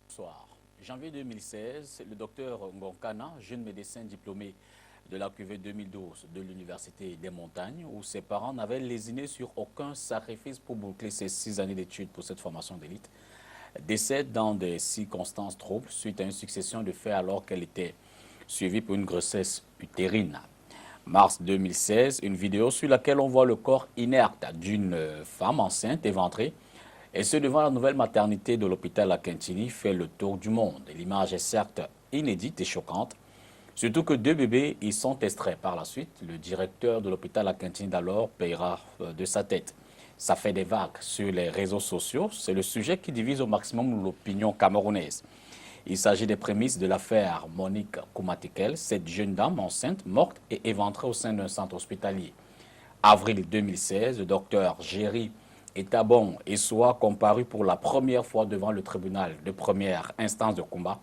Bonsoir. Janvier 2016, le docteur Ngonkana, jeune médecin diplômé de la QV 2012 de l'Université des Montagnes, où ses parents n'avaient lésiné sur aucun sacrifice pour boucler ses 6 années d'études pour cette formation d'élite, décède dans des circonstances troubles suite à une succession de faits alors qu'elle était suivie pour une grossesse utérine. Mars 2016, une vidéo sur laquelle on voit le corps inerte d'une femme enceinte éventrée, et ce devant la nouvelle maternité de l'hôpital à Kintini, fait le tour du monde. L'image est certes inédite et choquante, surtout que 2 bébés y sont extraits par la suite. Le directeur de l'hôpital à Kintini d'alors payera de sa tête. Ça fait des vagues sur les réseaux sociaux. C'est le sujet qui divise au maximum l'opinion camerounaise. Il s'agit des prémices de l'affaire Monique Koumatikel, cette jeune dame enceinte, morte et éventrée au sein d'un centre hospitalier. Avril 2016, le docteur Géry Etabon et soit comparu pour la première fois devant le tribunal de première instance de combat.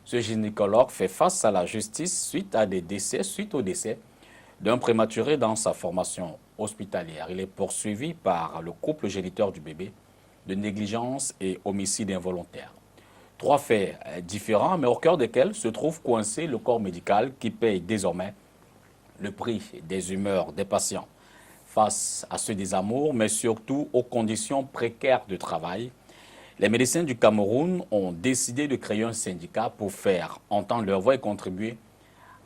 Ce gynécologue fait face à la justice suite au décès d'un prématuré dans sa formation hospitalière. Il est poursuivi par le couple géniteur du bébé de négligence et homicide involontaire. 3 faits différents, mais au cœur desquels se trouve coincé le corps médical qui paye désormais le prix des humeurs des patients. Face à ce désamour, mais surtout aux conditions précaires de travail, les médecins du Cameroun ont décidé de créer un syndicat pour faire entendre leur voix et contribuer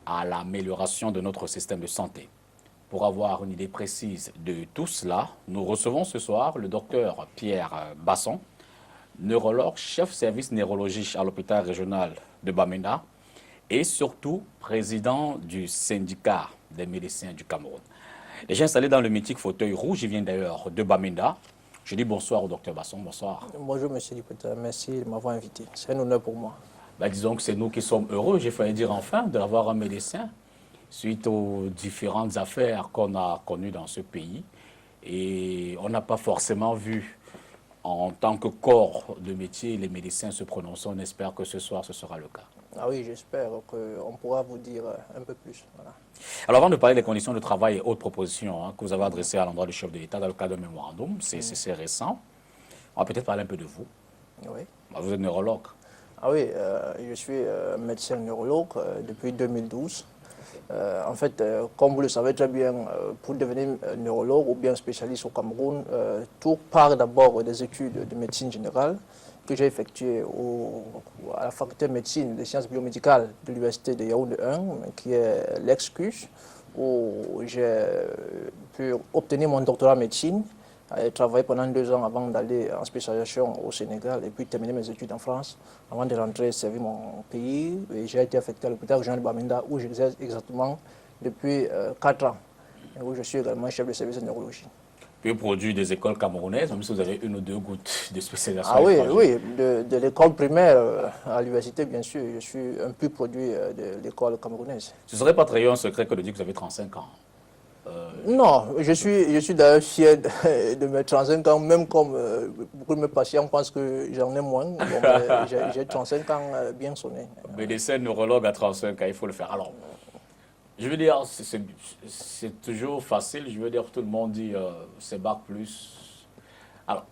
à l'amélioration de notre système de santé. Pour avoir une idée précise de tout cela, nous recevons ce soir le docteur Pierre Basson, neurologue, chef service neurologie à l'hôpital régional de Bamenda et surtout président du syndicat des médecins du Cameroun. Déjà installé dans le mythique fauteuil rouge, il vient d'ailleurs de Bamenda. Je dis bonsoir au docteur Basson, bonsoir. Bonjour monsieur Lipota, merci de m'avoir invité. C'est un honneur pour moi. Disons que c'est nous qui sommes heureux, j'ai failli dire enfin, d'avoir un médecin suite aux différentes affaires qu'on a connues dans ce pays. Et on n'a pas forcément vu en tant que corps de métier les médecins se prononcer. On espère que ce soir, ce sera le cas. Ah oui, j'espère qu'on pourra vous dire un peu plus. Voilà. Alors avant de parler des conditions de travail et autres propositions que vous avez adressées à l'endroit du chef de l'État dans le cadre d'un mémorandum, c'est récent. On va peut-être parler un peu de vous. Oui. Vous êtes neurologue. Ah oui, je suis médecin neurologue depuis 2012. En fait, comme vous le savez très bien, pour devenir neurologue ou bien spécialiste au Cameroun, tout part d'abord des études de médecine générale que j'ai effectuées à la faculté de médecine et des sciences biomédicales de l'université de Yaoundé 1, qui est l'excuse, où j'ai pu obtenir mon doctorat en médecine. J'ai travaillé pendant 2 ans avant d'aller en spécialisation au Sénégal et puis terminer mes études en France avant de rentrer servir mon pays. J'ai été affecté à l'hôpital régional de Bamenda où j'exerce exactement depuis 4 ans et où je suis également chef de service de neurologie. Puis produit des écoles camerounaises, même si vous avez 1 ou 2 gouttes de spécialisation. Ah oui, oui, de l'école primaire à l'université, bien sûr, je suis un pur produit de l'école camerounaise. Ce ne serait pas trahir un secret que de dire que vous avez 35 ans. Non, je suis d'ailleurs fier de mes 35 ans, même comme beaucoup de mes patients pensent que j'en ai moins. Bon, j'ai 35 ans bien sonné. Médecin neurologue à 35 ans, il faut le faire. Alors, je veux dire, c'est toujours facile. Je veux dire, tout le monde dit c'est bac plus. Alors,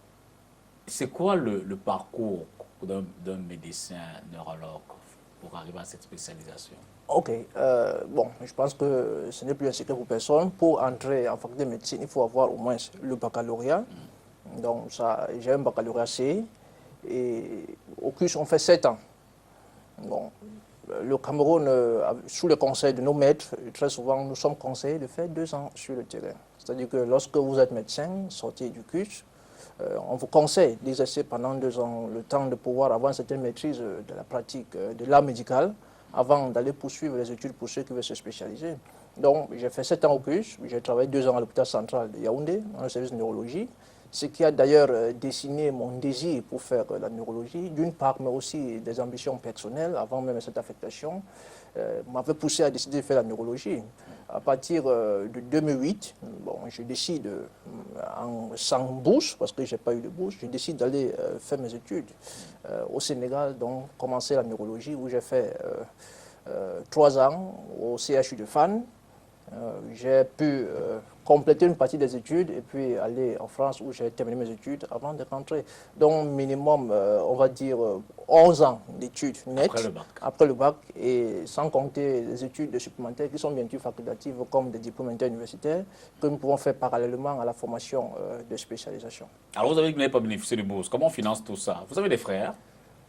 c'est quoi le parcours d'un médecin neurologue pour arriver à cette spécialisation? Ok, bon, je pense que ce n'est plus un secret pour personne. Pour entrer en faculté de médecine, il faut avoir au moins le baccalauréat. Donc, j'ai un baccalauréat C. Et au CUS, on fait 7 ans. Bon, le Cameroun, sous le conseil de nos maîtres, très souvent, nous sommes conseillés de faire 2 ans sur le terrain. C'est-à-dire que lorsque vous êtes médecin, sorti du CUS, on vous conseille d'exercer pendant 2 ans le temps de pouvoir avoir une certaine maîtrise de la pratique de l'art médical avant d'aller poursuivre les études pour ceux qui veulent se spécialiser. Donc, j'ai fait 7 ans au CUS, j'ai travaillé 2 ans à l'hôpital central de Yaoundé, dans le service de neurologie, ce qui a d'ailleurs dessiné mon désir pour faire la neurologie, d'une part, mais aussi des ambitions personnelles avant même cette affectation. m'avait poussé à décider de faire la neurologie. À partir de 2008, bon, je décide, sans bourse, parce que je n'ai pas eu de bourse, je décide d'aller faire mes études au Sénégal, donc commencer la neurologie, où j'ai fait 3 ans au CHU de Fannes. J'ai pu compléter une partie des études et puis aller en France où j'ai terminé mes études avant de rentrer. Donc minimum, on va dire 11 ans d'études nettes après le bac, et sans compter les études supplémentaires qui sont bien sûr facultatives comme des diplômes interuniversitaires que nous pouvons faire parallèlement à la formation de spécialisation. Alors vous avez dit que vous n'avez pas bénéficié de bourse. Comment on finance tout ça? Vous avez des frères?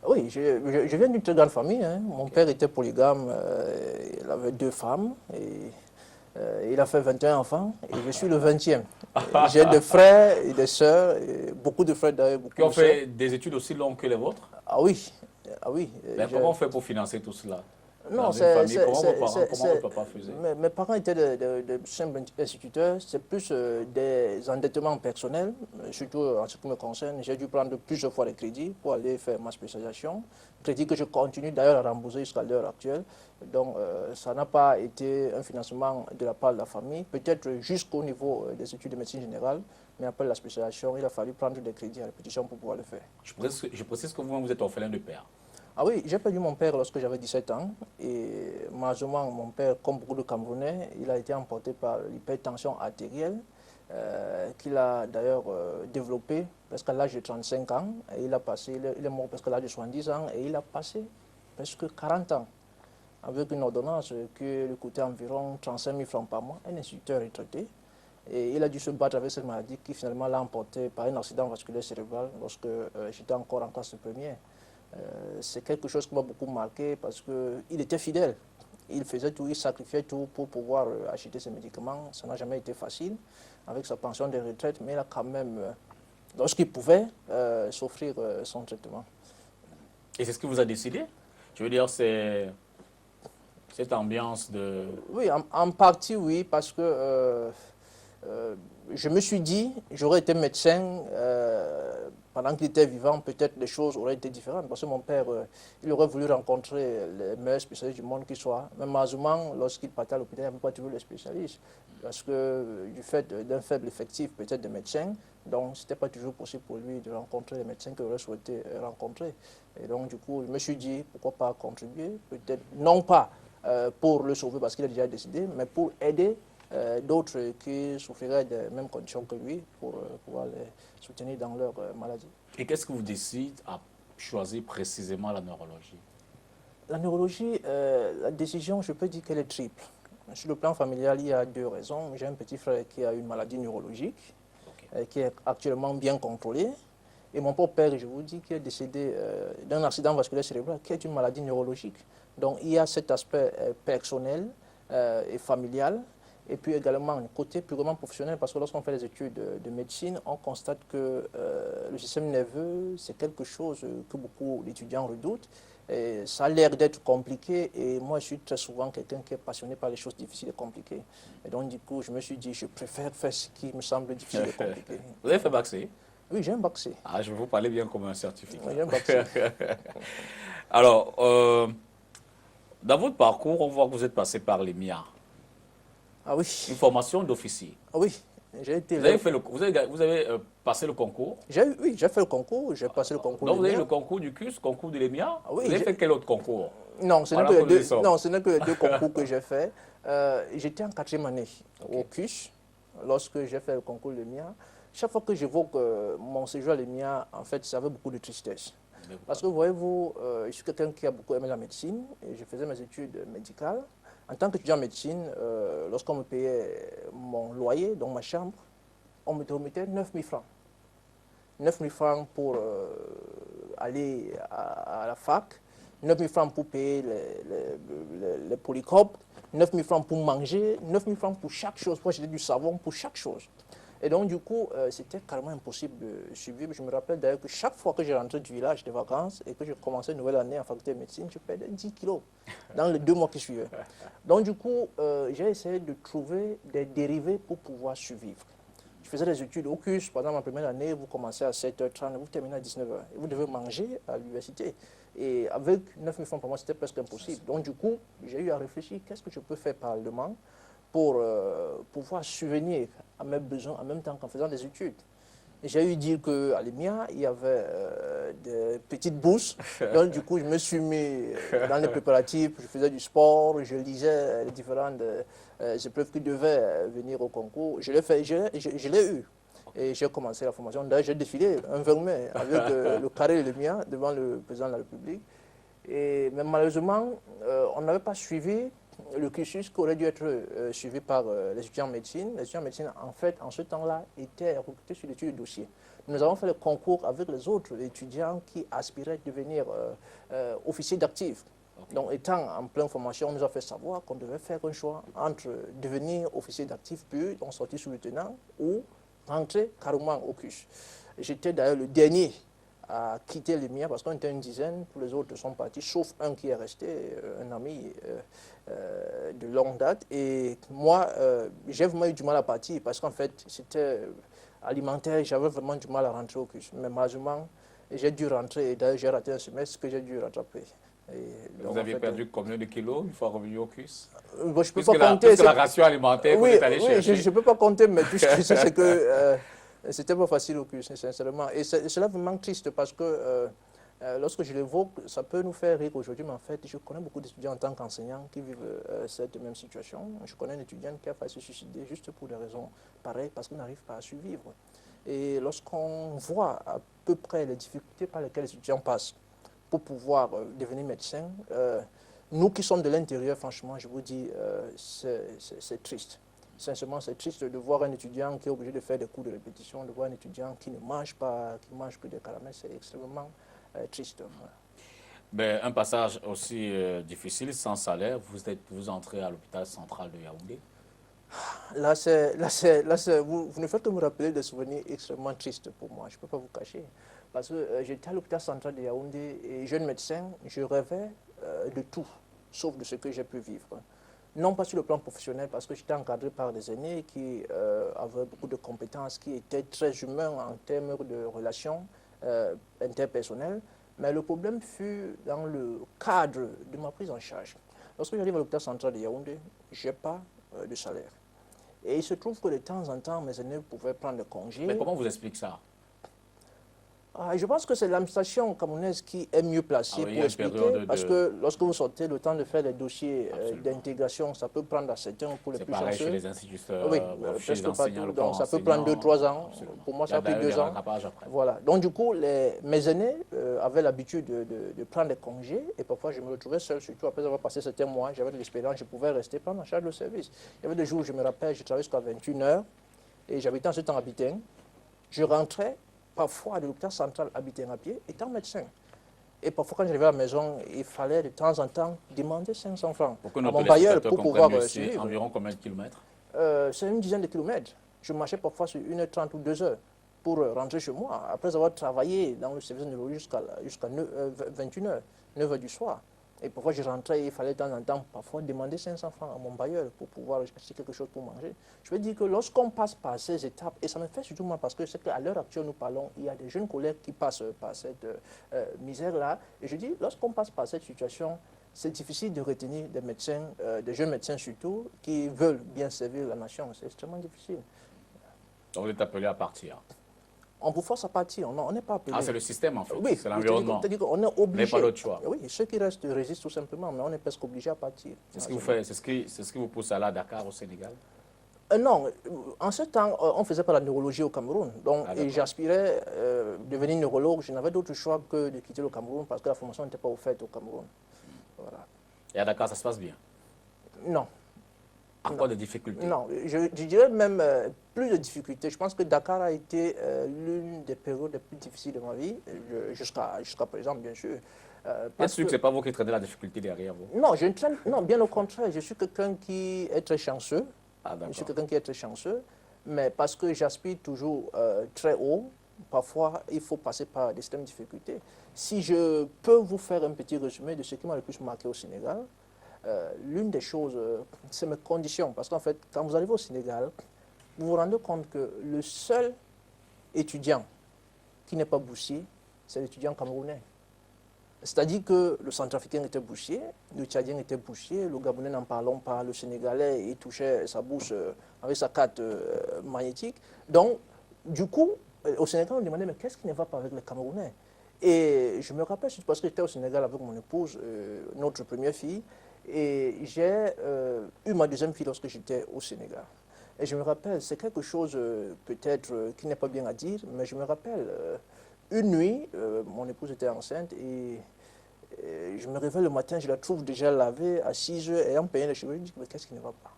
Oui, je viens d'une très grande famille. Hein. Mon père était polygame, il avait 2 femmes et il a fait 21 enfants et je suis le 20e. J'ai des frères et des sœurs, et beaucoup de frères d'ailleurs, beaucoup Qui ont de sœurs. fait des études aussi longues que les vôtres? Ah oui, ah oui. Mais comment on fait pour financer tout cela? Non, Dans une famille, comment votre papa faisait? mes parents étaient de simples instituteurs, c'est plus des endettements personnels, surtout en ce qui me concerne. J'ai dû prendre plusieurs fois les crédits pour aller faire ma spécialisation, crédits que je continue d'ailleurs à rembourser jusqu'à l'heure actuelle. Donc ça n'a pas été un financement de la part de la famille, peut-être jusqu'au niveau des études de médecine générale, mais après la spécialisation, il a fallu prendre des crédits à répétition pour pouvoir le faire. Je précise que vous êtes orphelin de père. Ah oui, j'ai perdu mon père lorsque j'avais 17 ans et malheureusement mon père, comme beaucoup de Camerounais, il a été emporté par l'hypertension artérielle qu'il a d'ailleurs développée presque à l'âge de 35 ans et il est mort presque à l'âge de 70 ans et il a passé presque 40 ans avec une ordonnance qui lui coûtait environ 35 000 francs par mois, un instituteur retraité. Et il a dû se battre avec cette maladie qui finalement l'a emporté par un accident vasculaire cérébral lorsque j'étais encore en classe de première. C'est quelque chose qui m'a beaucoup marqué parce qu'il était fidèle. Il faisait tout, il sacrifiait tout pour pouvoir acheter ses médicaments. Ça n'a jamais été facile avec sa pension de retraite, mais il a quand même, lorsqu'il pouvait, s'offrir son traitement. Et c'est ce que vous a décidé? Je veux dire, c'est cette ambiance de... Oui, en partie, oui, parce que je me suis dit, j'aurais été médecin pendant qu'il était vivant, peut-être les choses auraient été différentes. Parce que mon père, il aurait voulu rencontrer les meilleurs spécialistes du monde qui soient. Mais malheureusement, lorsqu'il partait à l'hôpital, il n'y avait pas toujours les spécialistes. Parce que du fait d'un faible effectif peut-être de médecins, donc ce n'était pas toujours possible pour lui de rencontrer les médecins qu'il aurait souhaité rencontrer. Et donc du coup, je me suis dit, pourquoi pas contribuer, peut-être non pas pour le sauver parce qu'il a déjà décidé, mais pour aider d'autres qui souffriraient des mêmes conditions que lui pour pouvoir les soutenir dans leur maladie. Et qu'est-ce que vous décidez à choisir précisément la neurologie? La neurologie, la décision, je peux dire qu'elle est triple. Sur le plan familial, il y a 2 raisons. J'ai un petit frère qui a une maladie neurologique, qui est actuellement bien contrôlée. Et mon propre père, je vous dis, qui est décédé d'un accident vasculaire cérébral, qui est une maladie neurologique. Donc il y a cet aspect personnel et familial. Et puis également un côté purement professionnel, parce que lorsqu'on fait les études de médecine, on constate que le système nerveux, c'est quelque chose que beaucoup d'étudiants redoutent. Et ça a l'air d'être compliqué, et moi je suis très souvent quelqu'un qui est passionné par les choses difficiles et compliquées. Et donc du coup, je me suis dit, je préfère faire ce qui me semble difficile et compliqué. Vous avez fait bac C? Oui, j'ai un bac C. Ah, je vais vous parler bien comme un certificat. Oui, j'ai un bac C. Alors, dans votre parcours, on voit que vous êtes passé par l'EMIA. Ah oui. Une formation d'officier. Ah oui. J'ai été vous avez passé le concours? Oui, j'ai fait le concours, j'ai passé le concours. Donc vous avez eu le concours du CUS, concours de l'EMIA? Ah oui, vous avez fait quel autre concours? Non, ce n'est que les 2 concours que j'ai fait. J'étais en 4e année au CUS lorsque j'ai fait le concours de l'EMIA. Chaque fois que j'évoque mon séjour à l'EMIA, en fait, ça avait beaucoup de tristesse. Parce que, voyez-vous, je suis quelqu'un qui a beaucoup aimé la médecine et je faisais mes études médicales. En tant qu'étudiant en médecine, lorsqu'on me payait mon loyer, donc ma chambre, on me remettait 9 000 francs. 9 000 francs pour aller à la fac, 9 000 francs pour payer les polycopes, 9 000 francs pour manger, 9 000 francs pour chaque chose, pour acheter du savon, pour chaque chose. Et donc, du coup, c'était carrément impossible de survivre. Je me rappelle d'ailleurs que chaque fois que je rentrais du village de vacances et que je commençais une nouvelle année en faculté de médecine, je perdais 10 kilos dans les 2 mois qui suivaient. Donc, du coup, j'ai essayé de trouver des dérivés pour pouvoir survivre. Je faisais des études au CUS. Pendant ma première année, vous commencez à 7h30, vous terminez à 19h. Et vous devez manger à l'université. Et avec 9 000 francs par mois, c'était presque impossible. Donc du coup, j'ai eu à réfléchir, qu'est-ce que je peux faire parallèlement pour pouvoir subvenir à mes besoins en même temps qu'en faisant des études. J'ai eu dire qu'à l'EMIA, il y avait des petites bourses. Donc, du coup, je me suis mis dans les préparatifs. Je faisais du sport, je lisais les différentes épreuves qui devaient venir au concours. Je l'ai fait, je l'ai eu. Et j'ai commencé la formation. D'ailleurs, j'ai défilé un 20 mai avec le carré de l'EMIA devant le président de la République. Mais malheureusement, on n'avait pas suivi le cursus qui aurait dû être suivi par les étudiants en médecine. Les étudiants en médecine, en fait, en ce temps-là, étaient recrutés sur l'étude de dossier. Nous avons fait le concours avec les autres étudiants qui aspiraient à devenir officiers d'actifs. Okay. Donc, étant en pleine formation, on nous a fait savoir qu'on devait faire un choix entre devenir officier d'actifs, puis on sortit sous lieutenant, ou rentrer carrément au CUS. J'étais d'ailleurs le dernier à quitter les miens parce qu'on était une dizaine, tous les autres sont partis, sauf un qui est resté, un ami de longue date. Et moi, j'ai vraiment eu du mal à partir parce qu'en fait, c'était alimentaire, j'avais vraiment du mal à rentrer au CUS. Mais malheureusement, j'ai dû rentrer et d'ailleurs j'ai raté un semestre que j'ai dû rattraper. Vous avez perdu combien de kilos une fois revenu au CUS? Bon, je ne peux pas compter. Puisque la ration alimentaire, oui, vous êtes allé chercher. Je ne peux pas compter, mais tout ce que je sais, c'est que c'était pas facile au CUS, sincèrement. Et cela me manque triste parce que lorsque je l'évoque, ça peut nous faire rire aujourd'hui, mais en fait, je connais beaucoup d'étudiants en tant qu'enseignants qui vivent cette même situation. Je connais un étudiant qui a failli se suicider juste pour des raisons pareilles, parce qu'il n'arrive pas à survivre. Et lorsqu'on voit à peu près les difficultés par lesquelles les étudiants passent pour pouvoir devenir médecin, nous qui sommes de l'intérieur, franchement, je vous dis, c'est triste. Sincèrement, c'est triste de voir un étudiant qui est obligé de faire des cours de répétition, de voir un étudiant qui ne mange pas, qui mange que des caramels, c'est extrêmement triste. Ben, un passage aussi difficile, sans salaire, vous entrez à l'hôpital central de Yaoundé. Vous ne faites que me rappeler des souvenirs extrêmement tristes pour moi, je ne peux pas vous cacher. Parce que j'étais à l'hôpital central de Yaoundé et jeune médecin, je rêvais de tout, sauf de ce que j'ai pu vivre. Non pas sur le plan professionnel, parce que j'étais encadré par des aînés qui avaient beaucoup de compétences, qui étaient très humains en termes de relations interpersonnelles, mais le problème fut dans le cadre de ma prise en charge. Lorsque j'arrive à l'hôpital central de Yaoundé, je n'ai pas de salaire. Et il se trouve que de temps en temps, mes aînés pouvaient prendre des congés. Mais comment vous expliquez ça? Je pense que c'est l'administration camerounaise qui est mieux placée pour expliquer, parce que lorsque vous sortez, le temps de faire les dossiers d'intégration, ça peut prendre à 7 ans pour les plus chanceux. C'est pareil chez les instituteurs, oui, chez les enseignants, donc ça peut prendre 2-3 ans. Absolument. Pour moi, ça a pris 2 ans. Voilà. Donc du coup, mes aînés avaient l'habitude de prendre des congés, et parfois je me retrouvais seul, surtout après avoir passé 7 mois, j'avais de l'expérience, je pouvais rester prendre en charge le service. Il y avait des jours où je me rappelle, je travaillais jusqu'à 21 h, et j'habitais en ce temps à Biting. Je rentrais parfois de l'hôpital central habiter à pied, étant médecin. Et parfois, quand j'arrivais à la maison, il fallait de temps en temps demander 500 francs à mon bailleur pour pouvoir suivre. Environ combien de kilomètres? C'est une dizaine de kilomètres. Je marchais parfois sur 1h30 ou 2 heures pour rentrer chez moi, après avoir travaillé dans le service de neurologie jusqu'à 21 h, 9 h du soir. Et parfois, je rentrais et il fallait de temps en temps parfois demander 500 francs à mon bailleur pour pouvoir acheter quelque chose pour manger. Je veux dire que lorsqu'on passe par ces étapes, et ça me fait surtout mal parce que c'est qu'à l'heure actuelle, nous parlons, il y a des jeunes collègues qui passent par cette misère-là. Et je dis, lorsqu'on passe par cette situation, c'est difficile de retenir des médecins, des jeunes médecins surtout, qui veulent bien servir la nation. C'est extrêmement difficile. Donc, vous êtes appelé à partir? On vous force à partir, on n'est pas appelé. Ah, c'est le système en fait, oui, c'est l'environnement. C'est-à-dire qu'on est obligé. Mais pas d'autre choix. Oui, ceux qui restent résistent tout simplement, mais on est presque obligé à partir. C'est ce qui vous pousse à aller à Dakar, au Sénégal? Non, en ce temps, on ne faisait pas la neurologie au Cameroun. Donc, j'aspirais devenir neurologue. Je n'avais d'autre choix que de quitter le Cameroun parce que la formation n'était pas offerte au Cameroun. Voilà. Et à Dakar, ça se passe bien? Non. Encore des difficultés? Non, je dirais même plus de difficultés. Je pense que Dakar a été l'une des périodes les plus difficiles de ma vie, jusqu'à présent, bien sûr. Est-ce que ce n'est pas vous qui traînez la difficulté derrière vous? Non, non, bien au contraire. Je suis quelqu'un qui est très chanceux. Je suis quelqu'un qui est très chanceux, mais parce que j'aspire toujours très haut, parfois il faut passer par des systèmes de difficultés. Si je peux vous faire un petit résumé de ce qui m'a le plus marqué au Sénégal, l'une des choses, c'est mes conditions. Parce qu'en fait, quand vous arrivez au Sénégal, vous vous rendez compte que le seul étudiant qui n'est pas boursier, c'est l'étudiant camerounais. C'est-à-dire que le Centrafricain était bouché, le Tchadien était bouché, le Gabonais n'en parlons pas, le Sénégalais, il touchait sa bouche avec sa carte magnétique. Donc, du coup, au Sénégal, on demandait, mais qu'est-ce qui ne va pas avec les Camerounais? Et je me rappelle, parce que j'étais au Sénégal avec mon épouse, notre première fille, et j'ai eu ma deuxième fille lorsque j'étais au Sénégal. Et je me rappelle, c'est quelque chose peut-être qui n'est pas bien à dire, mais je me rappelle, une nuit, mon épouse était enceinte et je me réveille le matin, je la trouve déjà lavée à 6 heures, ayant payé les cheveux. Je me dis, mais qu'est-ce qui ne va pas?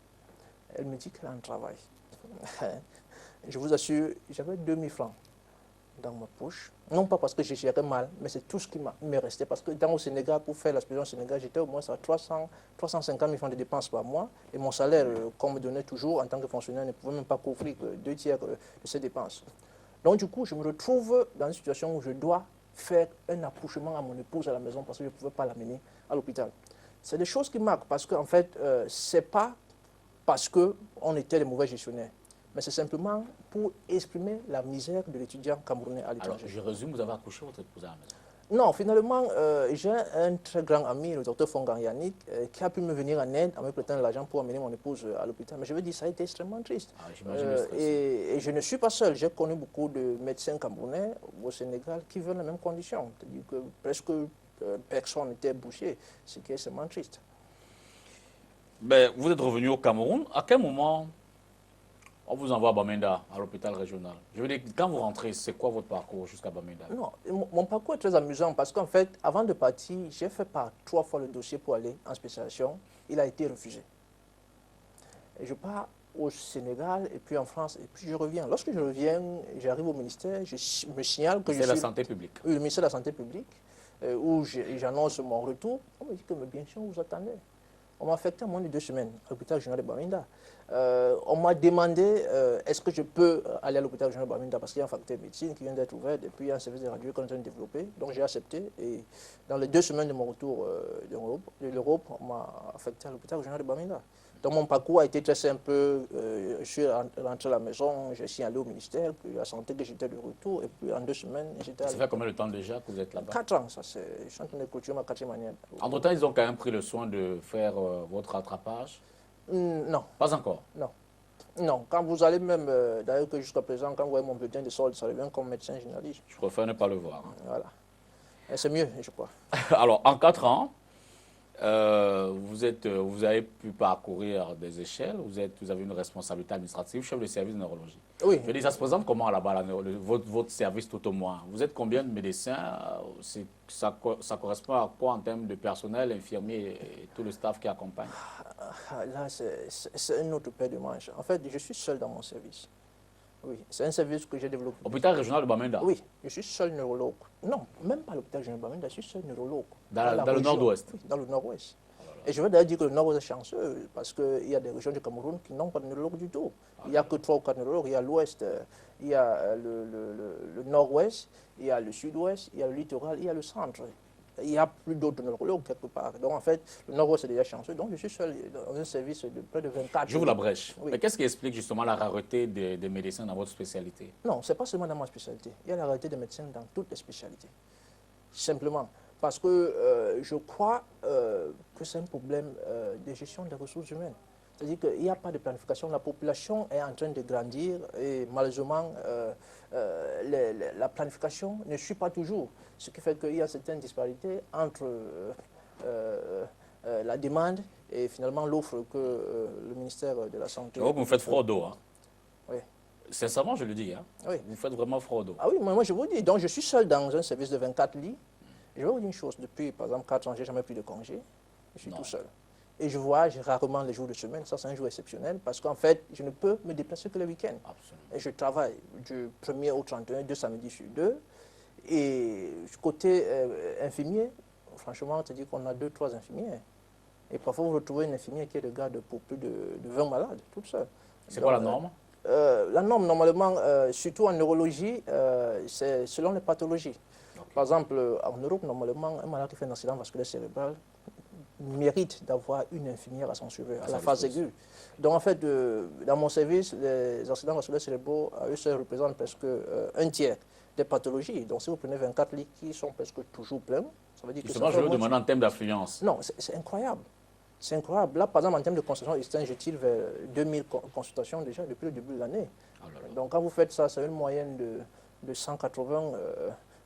Elle me dit qu'elle a un travail. Je vous assure, j'avais 2000 francs dans ma poche. Non pas parce que je gérais mal, mais c'est tout ce qui m'est resté. Parce que au Sénégal, pour faire l'expérience au Sénégal, j'étais au moins à 350 000 francs de dépenses par mois. Et mon salaire, qu'on me donnait toujours en tant que fonctionnaire, ne pouvait même pas couvrir 2 tiers de ces dépenses. Donc du coup, je me retrouve dans une situation où je dois faire un accouchement à mon épouse à la maison parce que je ne pouvais pas l'amener à l'hôpital. C'est des choses qui marquent parce qu'en fait, ce n'est pas parce qu'on était des mauvais gestionnaires, mais c'est simplement pour exprimer la misère de l'étudiant camerounais à l'étranger. Alors, je résume, vous avez accouché votre épouse à la maison? Non, finalement, j'ai un très grand ami, le docteur Fongan Yannick, qui a pu me venir en aide en me prêtant de l'argent pour amener mon épouse à l'hôpital. Mais je veux dire, ça a été extrêmement triste. Ah, j'imagine le stress. Et je ne suis pas seul. J'ai connu beaucoup de médecins camerounais au Sénégal qui veulent les mêmes conditions. C'est-à-dire que presque personne n'était bouché, ce qui est extrêmement triste. Ben, vous êtes revenu au Cameroun. À quel moment on vous envoie à Bamenda, à l'hôpital régional? Je veux dire, quand vous rentrez, c'est quoi votre parcours jusqu'à Bamenda? Non, mon parcours est très amusant parce qu'en fait, avant de partir, j'ai fait par 3 fois le dossier pour aller en spécialisation. Il a été refusé. Et je pars au Sénégal et puis en France et puis je reviens. Lorsque je reviens, j'arrive au ministère, je me signale que je suis... C'est la santé publique. Oui, le ministère de la Santé publique, où j'annonce mon retour. On me dit que, mais bien sûr, vous attendez. On m'a affecté en moins de 2 semaines à l'hôpital régional de Bamenda. On m'a demandé est-ce que je peux aller à l'hôpital régional de Bamenda parce qu'il y a un faculté de médecine qui vient d'être ouvert et puis il y a un service de radio qu'on est en train de développer. Donc j'ai accepté et dans les 2 semaines de mon retour de l'Europe, on m'a affecté à l'hôpital régional de Bamenda. Donc mon parcours a été très simple. Je suis rentré à la maison, j'ai signalé au ministère, puis la santé que j'étais de retour et puis en 2 semaines, j'étais à Ça fait combien de temps déjà que vous êtes là-bas? 4 ans, ça c'est. Je suis en train de clôturer ma 4e année. Entre-temps, ils ont quand même pris le soin de faire votre rattrapage? Non. Pas encore? Non. Non, quand vous allez même, d'ailleurs que jusqu'à présent, quand vous voyez mon bulletin de solde, ça revient comme médecin généraliste. Je préfère ne pas le voir. Voilà. C'est mieux, je crois. Alors, en 4 ans, vous avez pu parcourir des échelles, vous avez une responsabilité administrative, chef de service de neurologie. Oui. Je veux dire, ça se présente comment là-bas, votre service tout au moins? Vous êtes combien de médecins? Ça correspond à quoi en termes de personnel, infirmiers et tout le staff qui accompagne? Là, c'est un autre paire de manches. En fait, je suis seul dans mon service. Oui, c'est un service que j'ai développé. Hôpital régional de Bamenda? Oui, je suis seul neurologue. Non, même pas l'hôpital régional de Bamenda, je suis seul neurologue. Dans le nord-ouest? Oui, dans le nord-ouest. Et je veux d'ailleurs dire que le nord-ouest est chanceux parce qu'il y a des régions du Cameroun qui n'ont pas de neurologue du tout. Il n'y a que 3 ou 4 neurologues. Il y a l'ouest, il y a le nord-ouest, il y a le sud-ouest, il y a le littoral, il y a le centre. Il n'y a plus d'autres neurologues quelque part. Donc en fait, le nord-ouest est déjà chanceux. Donc je suis seul dans un service de près de 24. J'ouvre la brèche. Oui. Mais qu'est-ce qui explique justement la rareté des médecins dans votre spécialité? Non, ce n'est pas seulement dans ma spécialité. Il y a la rareté des médecins dans toutes les spécialités. Simplement. Parce que je crois que c'est un problème de gestion des ressources humaines. C'est-à-dire qu'il n'y a pas de planification. La population est en train de grandir et malheureusement, la planification ne suit pas toujours. Ce qui fait qu'il y a certaines disparités entre la demande et finalement l'offre que le ministère de la Santé... Donc vous faites froid au dos, hein? Oui. Sincèrement, je le dis, hein? Oui. Vous faites vraiment froid au dos. Ah oui, moi je vous dis, donc je suis seul dans un service de 24 lits. Je vais vous dire une chose, depuis par exemple 4 ans, je n'ai jamais pris de congé. Je suis tout seul. Et je voyage rarement les jours de semaine, ça c'est un jour exceptionnel, parce qu'en fait, je ne peux me déplacer que le week-end. Et je travaille du 1er au 31, 2 samedis sur 2. Et côté infirmier, franchement, c'est-à-dire qu'on a 2-3 infirmiers. Et parfois, vous retrouvez une infirmière qui est de garde pour plus de 20 malades, toute seule. C'est quoi la norme? La norme, normalement, surtout en neurologie, c'est selon les pathologies. Okay. Par exemple, en Europe, normalement, un malade qui fait un accident vasculaire cérébral mérite d'avoir une infirmière à son suivi, à la phase aiguë. Donc, en fait, dans mon service, les accidents vasculaires cérébraux, à eux seuls, représentent presque un tiers des pathologies. Donc, si vous prenez 24 lits qui sont presque toujours pleins, Ça veut dire que Justement, je veux demander en termes d'affluence. Non, c'est incroyable. C'est incroyable. Là, par exemple, en termes de consultation externe, je tire vers 2000 consultations déjà depuis le début de l'année. Oh là là. Donc, quand vous faites ça, c'est une moyenne de 180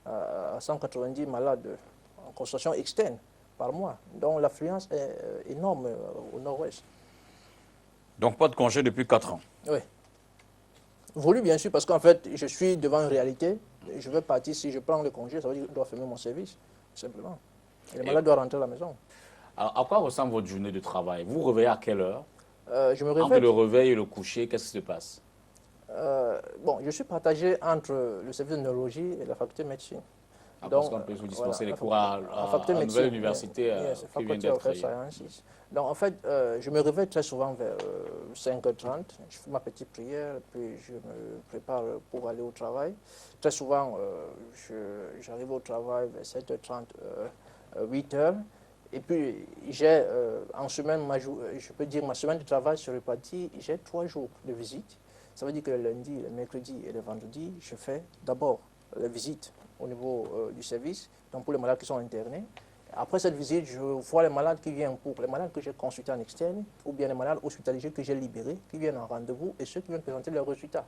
à 190 malades en consultation externe par mois. Donc, l'affluence est énorme au nord-ouest. Donc, pas de congé depuis 4 ans. Oui. Voulu, bien sûr, parce qu'en fait, je suis devant une réalité. Je vais partir, si je prends le congé, ça veut dire que je dois fermer mon service, simplement. Et le malade doit rentrer à la maison. Alors, à quoi ressemble votre journée de travail? Vous vous réveillez à quelle heure? Je me Entre réveille. le réveil et le coucher, qu'est-ce qui se passe? Bon, je suis partagé entre le service de neurologie et la faculté de médecine. Ah, Donc, parce qu'on peut vous dispenser voilà, les cours à la faculté de la médecine, nouvelle université yes, qui vient faculty d'être of Health créée. Sciences. Donc, en fait, je me réveille très souvent vers 5h30. Je fais ma petite prière, puis je me prépare pour aller au travail. Très souvent, j'arrive au travail vers 7h30, 8h. Et puis, j'ai en semaine, je peux dire ma semaine de travail se répartit, j'ai 3 jours de visite. Ça veut dire que le lundi, le mercredi et le vendredi, je fais d'abord les visites au niveau du service, donc pour les malades qui sont internés. Après cette visite, je vois les malades qui viennent pour les malades que j'ai consultés en externe, ou bien les malades hospitalisés que j'ai libérés, qui viennent en rendez-vous, et ceux qui viennent présenter leurs résultats.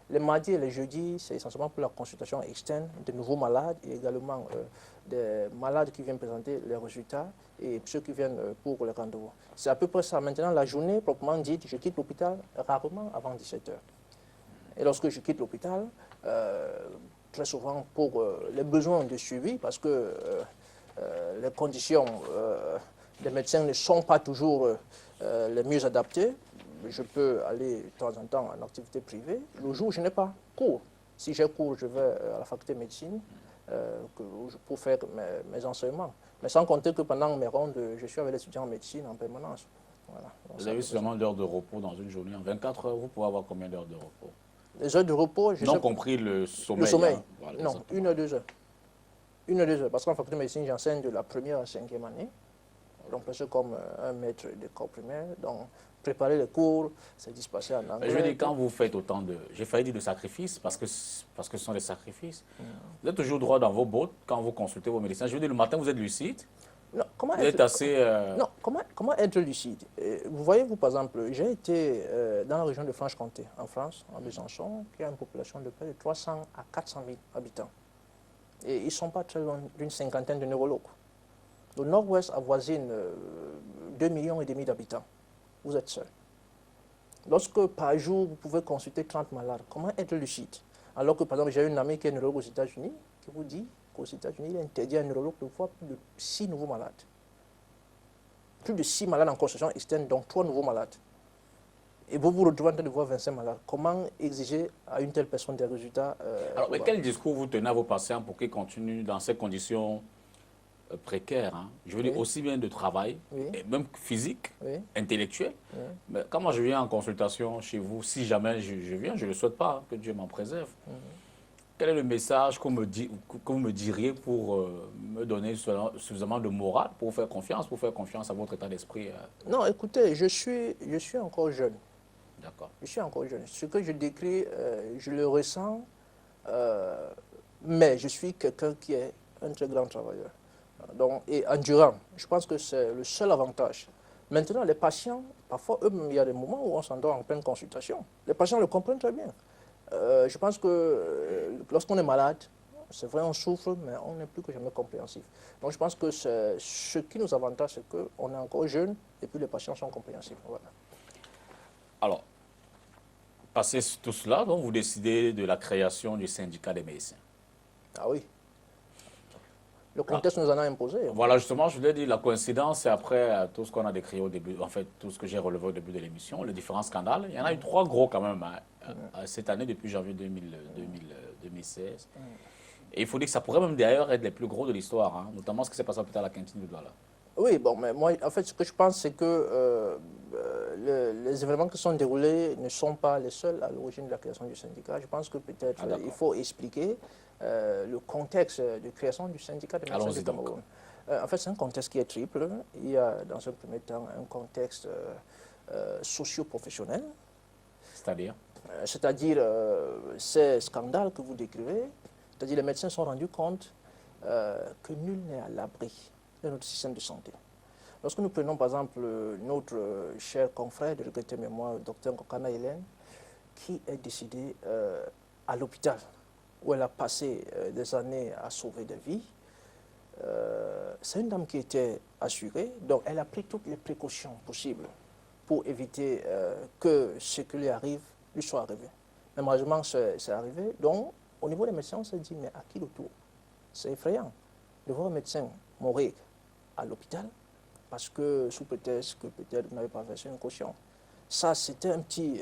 Les mardis et les jeudis, c'est essentiellement pour la consultation externe de nouveaux malades, et également des malades qui viennent présenter leurs résultats, et ceux qui viennent pour les rendez-vous. C'est à peu près ça. Maintenant, la journée, proprement dite, je quitte l'hôpital rarement avant 17h. Et lorsque je quitte l'hôpital, très souvent pour les besoins de suivi, parce que les conditions des médecins ne sont pas toujours les mieux adaptées, je peux aller de temps en temps en activité privée. Le jour où je n'ai pas cours, si j'ai cours, je vais à la faculté de médecine pour faire mes enseignements. Mais sans compter que pendant mes rondes, je suis avec les étudiants en médecine en permanence. Voilà. Vous avez seulement d'heures de repos dans une journée. En 24 heures, vous pouvez avoir combien d'heures de repos? Les heures de repos, Non compris le sommeil. Le sommeil, Hein. Voilà, non, exactement. 1 heure, 2 heures. 1 heure, 2 heures, parce qu'en faculté de médecine, j'enseigne de la première à la 5e année. Donc, c'est comme un maître d'école primaire. Donc, préparer les cours, c'est dispersé en anglais. Je veux dire, quand vous faites autant de... J'ai failli dire de sacrifices, parce que ce sont des sacrifices. Vous êtes toujours droit dans vos bottes quand vous consultez vos médecins. Je veux dire, le matin, vous êtes lucide. Non, comment Vous êtes assez... Non, comment être lucide? Vous voyez, vous, par exemple, j'ai été dans la région de Franche-Comté, en France, en Besançon, qui a une population de près de 300 à 400 000 habitants. Et ils ne sont pas très loin d'une cinquantaine de neurologues. Le nord-ouest avoisine 2,5 millions d'habitants. Vous êtes seul. Lorsque par jour, vous pouvez consulter 30 malades, comment être lucide? Alors que, par exemple, j'ai une amie qui est neurologue aux États-Unis, qui vous dit qu'aux États-Unis, il est interdit à un neurologue de voir plus de 6 nouveaux malades. Plus de 6 malades en consultation externe, donc 3 nouveaux malades. Et vous vous retrouvez en train de voir 25 malades. Comment exiger à une telle personne des résultats Alors, mais quel discours vous tenez à vos patients pour qu'ils continuent dans ces conditions précaires, hein? Je veux dire, aussi bien de travail, et même physique, intellectuel. Mais quand moi je viens en consultation chez vous, si jamais je viens, je ne le souhaite pas, hein, que Dieu m'en préserve. Quel est le message que vous me diriez pour me donner suffisamment de morale, pour faire confiance à votre état d'esprit? Non, écoutez, je suis encore jeune. D'accord. Je suis encore jeune. Ce que je décris, je le ressens, mais je suis quelqu'un qui est un très grand travailleur. Donc, et endurant. Je pense que c'est le seul avantage. Maintenant, les patients, parfois, eux-mêmes, il y a des moments où on s'endort en pleine consultation. Les patients le comprennent très bien. Je pense que lorsqu'on est malade, c'est vrai, on souffre, mais on n'est plus que jamais compréhensif. Donc, je pense que ce qui nous avantage, c'est qu'on est encore jeune et puis les patients sont compréhensifs. Voilà. Alors, passé tout cela, donc vous décidez de la création du syndicat des médecins. Ah oui. Le contexte nous en a imposé. Voilà, justement, je voulais dire, la coïncidence, c'est après tout ce qu'on a décrit au début, en fait, tout ce que j'ai relevé au début de l'émission, les différents scandales. Il y en a eu 3 gros quand même cette année, depuis janvier 2016. Et il faut dire que ça pourrait même d'ailleurs être les plus gros de l'histoire, hein, notamment ce qui s'est passé à l'hôpital à la Quintine de Douala. Oui, bon, mais moi, en fait, ce que je pense, c'est que les événements qui sont déroulés ne sont pas les seuls à l'origine de la création du syndicat. Je pense que peut-être il faut expliquer le contexte de création du syndicat des médecins du Cameroun. En fait, c'est un contexte qui est triple. Il y a, dans un premier temps, un contexte socio-professionnel. C'est-à-dire C'est-à-dire ces scandales que vous décrivez. C'est-à-dire les médecins se sont rendus compte que nul n'est à l'abri de notre système de santé. Lorsque nous prenons par exemple notre cher confrère de regretter mémoire, Dr Ngokana Hélène, qui est décédée à l'hôpital, où elle a passé des années à sauver des vies. C'est une dame qui était assurée, donc elle a pris toutes les précautions possibles pour éviter que ce qui lui arrive lui soit arrivé. Mais malheureusement, c'est arrivé. Donc, au niveau des médecins, on s'est dit, mais à qui le tour? C'est effrayant de voir un médecin mourir à l'hôpital parce que, sous prétexte que peut-être vous n'avez pas versé une caution. Ça, c'était un petit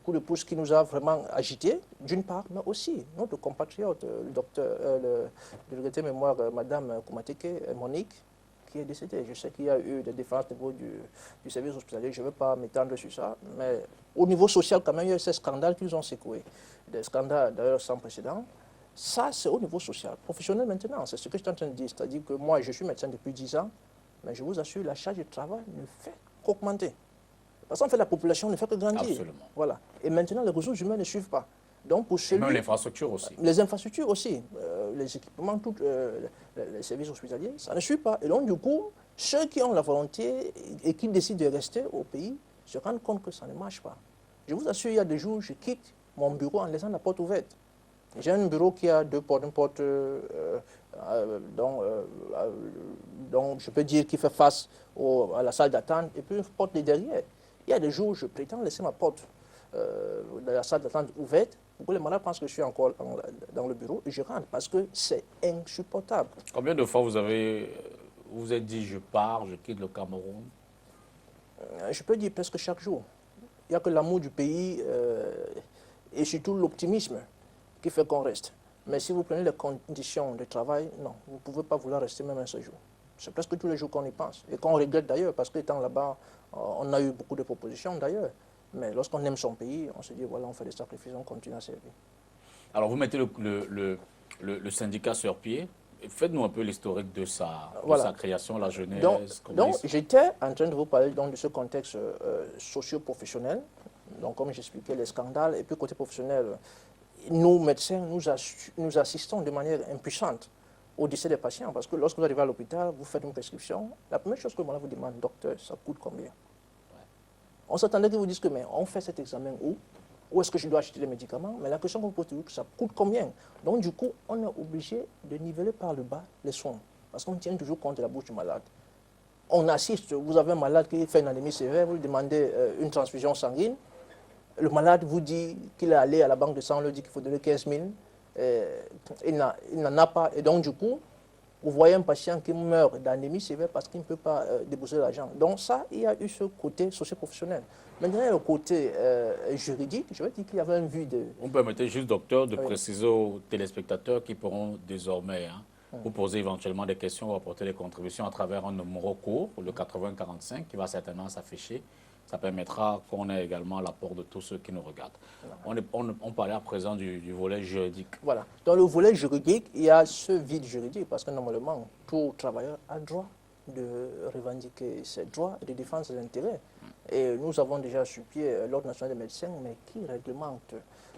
coup de pouce qui nous a vraiment agité, d'une part, mais aussi notre compatriote, le docteur, de regretter mémoire, Madame Koumateke Monique, qui est décédée. Je sais qu'il y a eu des différences au niveau du service hospitalier, je ne vais pas m'étendre sur ça, mais au niveau social, quand même, il y a eu ces scandales qui nous ont secoués. Des scandales d'ailleurs sans précédent. Ça, c'est au niveau social. Professionnel maintenant, c'est ce que je suis en train de dire. C'est-à-dire que moi, je suis médecin depuis 10 ans, mais je vous assure, la charge de travail ne fait qu'augmenter. Parce qu'en fait, la population ne fait que grandir. Absolument. Voilà. Et maintenant, les ressources humaines ne suivent pas. Donc, pour celui... Même l'infrastructure aussi. Les infrastructures aussi, les équipements, tous les services hospitaliers, ça ne suit pas. Et donc, du coup, ceux qui ont la volonté et qui décident de rester au pays se rendent compte que ça ne marche pas. Je vous assure, il y a des jours, je quitte mon bureau en laissant la porte ouverte. J'ai un bureau qui a deux portes, une porte donc je peux dire qui fait face à la salle d'attente et puis une porte de derrière. Il y a des jours où je prétends laisser ma porte de la salle d'attente ouverte pour que les malades pensent que je suis encore dans le bureau et je rentre parce que c'est insupportable. Combien de fois vous êtes dit je pars, je quitte le Cameroun? Je peux dire presque chaque jour. Il n'y a que l'amour du pays et surtout l'optimisme qui fait qu'on reste. Mais si vous prenez les conditions de travail, non, vous ne pouvez pas vouloir rester même un seul jour. C'est presque tous les jours qu'on y pense. Et qu'on regrette d'ailleurs, parce qu'étant là-bas, on a eu beaucoup de propositions d'ailleurs. Mais lorsqu'on aime son pays, on se dit, voilà, on fait des sacrifices, on continue à servir. Alors, vous mettez le syndicat sur pied. Faites-nous un peu l'historique de sa création, la genèse. Donc j'étais en train de vous parler donc, de ce contexte socio-professionnel. Donc, comme j'expliquais, les scandales. Et puis, côté professionnel, nous, médecins, nous assistons de manière impuissante au décès des patients. Parce que lorsque vous arrivez à l'hôpital, vous faites une prescription. La première chose que le malade vous demande, docteur, ça coûte combien? On s'attendait qu'ils vous disent que, mais on fait cet examen où? Où est-ce que je dois acheter les médicaments? Mais la question qu'on vous pose toujours, ça coûte combien? Donc, du coup, on est obligé de niveler par le bas les soins. Parce qu'on tient toujours compte de la bouche du malade. On assiste, vous avez un malade qui fait une anémie sévère, vous lui demandez une transfusion sanguine. Le malade vous dit qu'il est allé à la banque de sang, on lui dit qu'il faut donner 15 000. Il n'en a pas. Et donc, du coup, vous voyez un patient qui meurt d'anémie sévère parce qu'il ne peut pas débourser l'argent. Donc ça, il y a eu ce côté socio-professionnel. Maintenant, il y a le côté juridique. Je vais dire qu'il y avait une vue de... Vous permettez juste, docteur, de préciser aux téléspectateurs qui pourront désormais vous poser éventuellement des questions ou apporter des contributions à travers un numéro court, le 8045, qui va certainement s'afficher. Ça permettra qu'on ait également l'apport de tous ceux qui nous regardent. On parlait à présent du volet juridique. Voilà. Dans le volet juridique, il y a ce vide juridique parce que normalement, tout travailleur a le droit de revendiquer ses droits et de défendre ses intérêts. Et nous avons déjà sur pied l'Ordre national des médecins, mais qui réglemente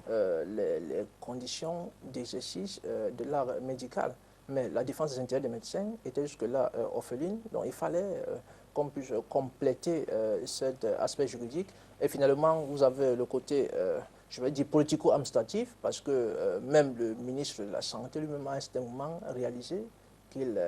les conditions d'exercice de l'art médical. Mais la défense des intérêts des médecins était jusque-là orpheline, donc il fallait qu'on puisse compléter cet aspect juridique. Et finalement, vous avez le côté, je vais dire, politico-administratif, parce que même le ministre de la Santé lui-même a à un certain moment réalisé qu'il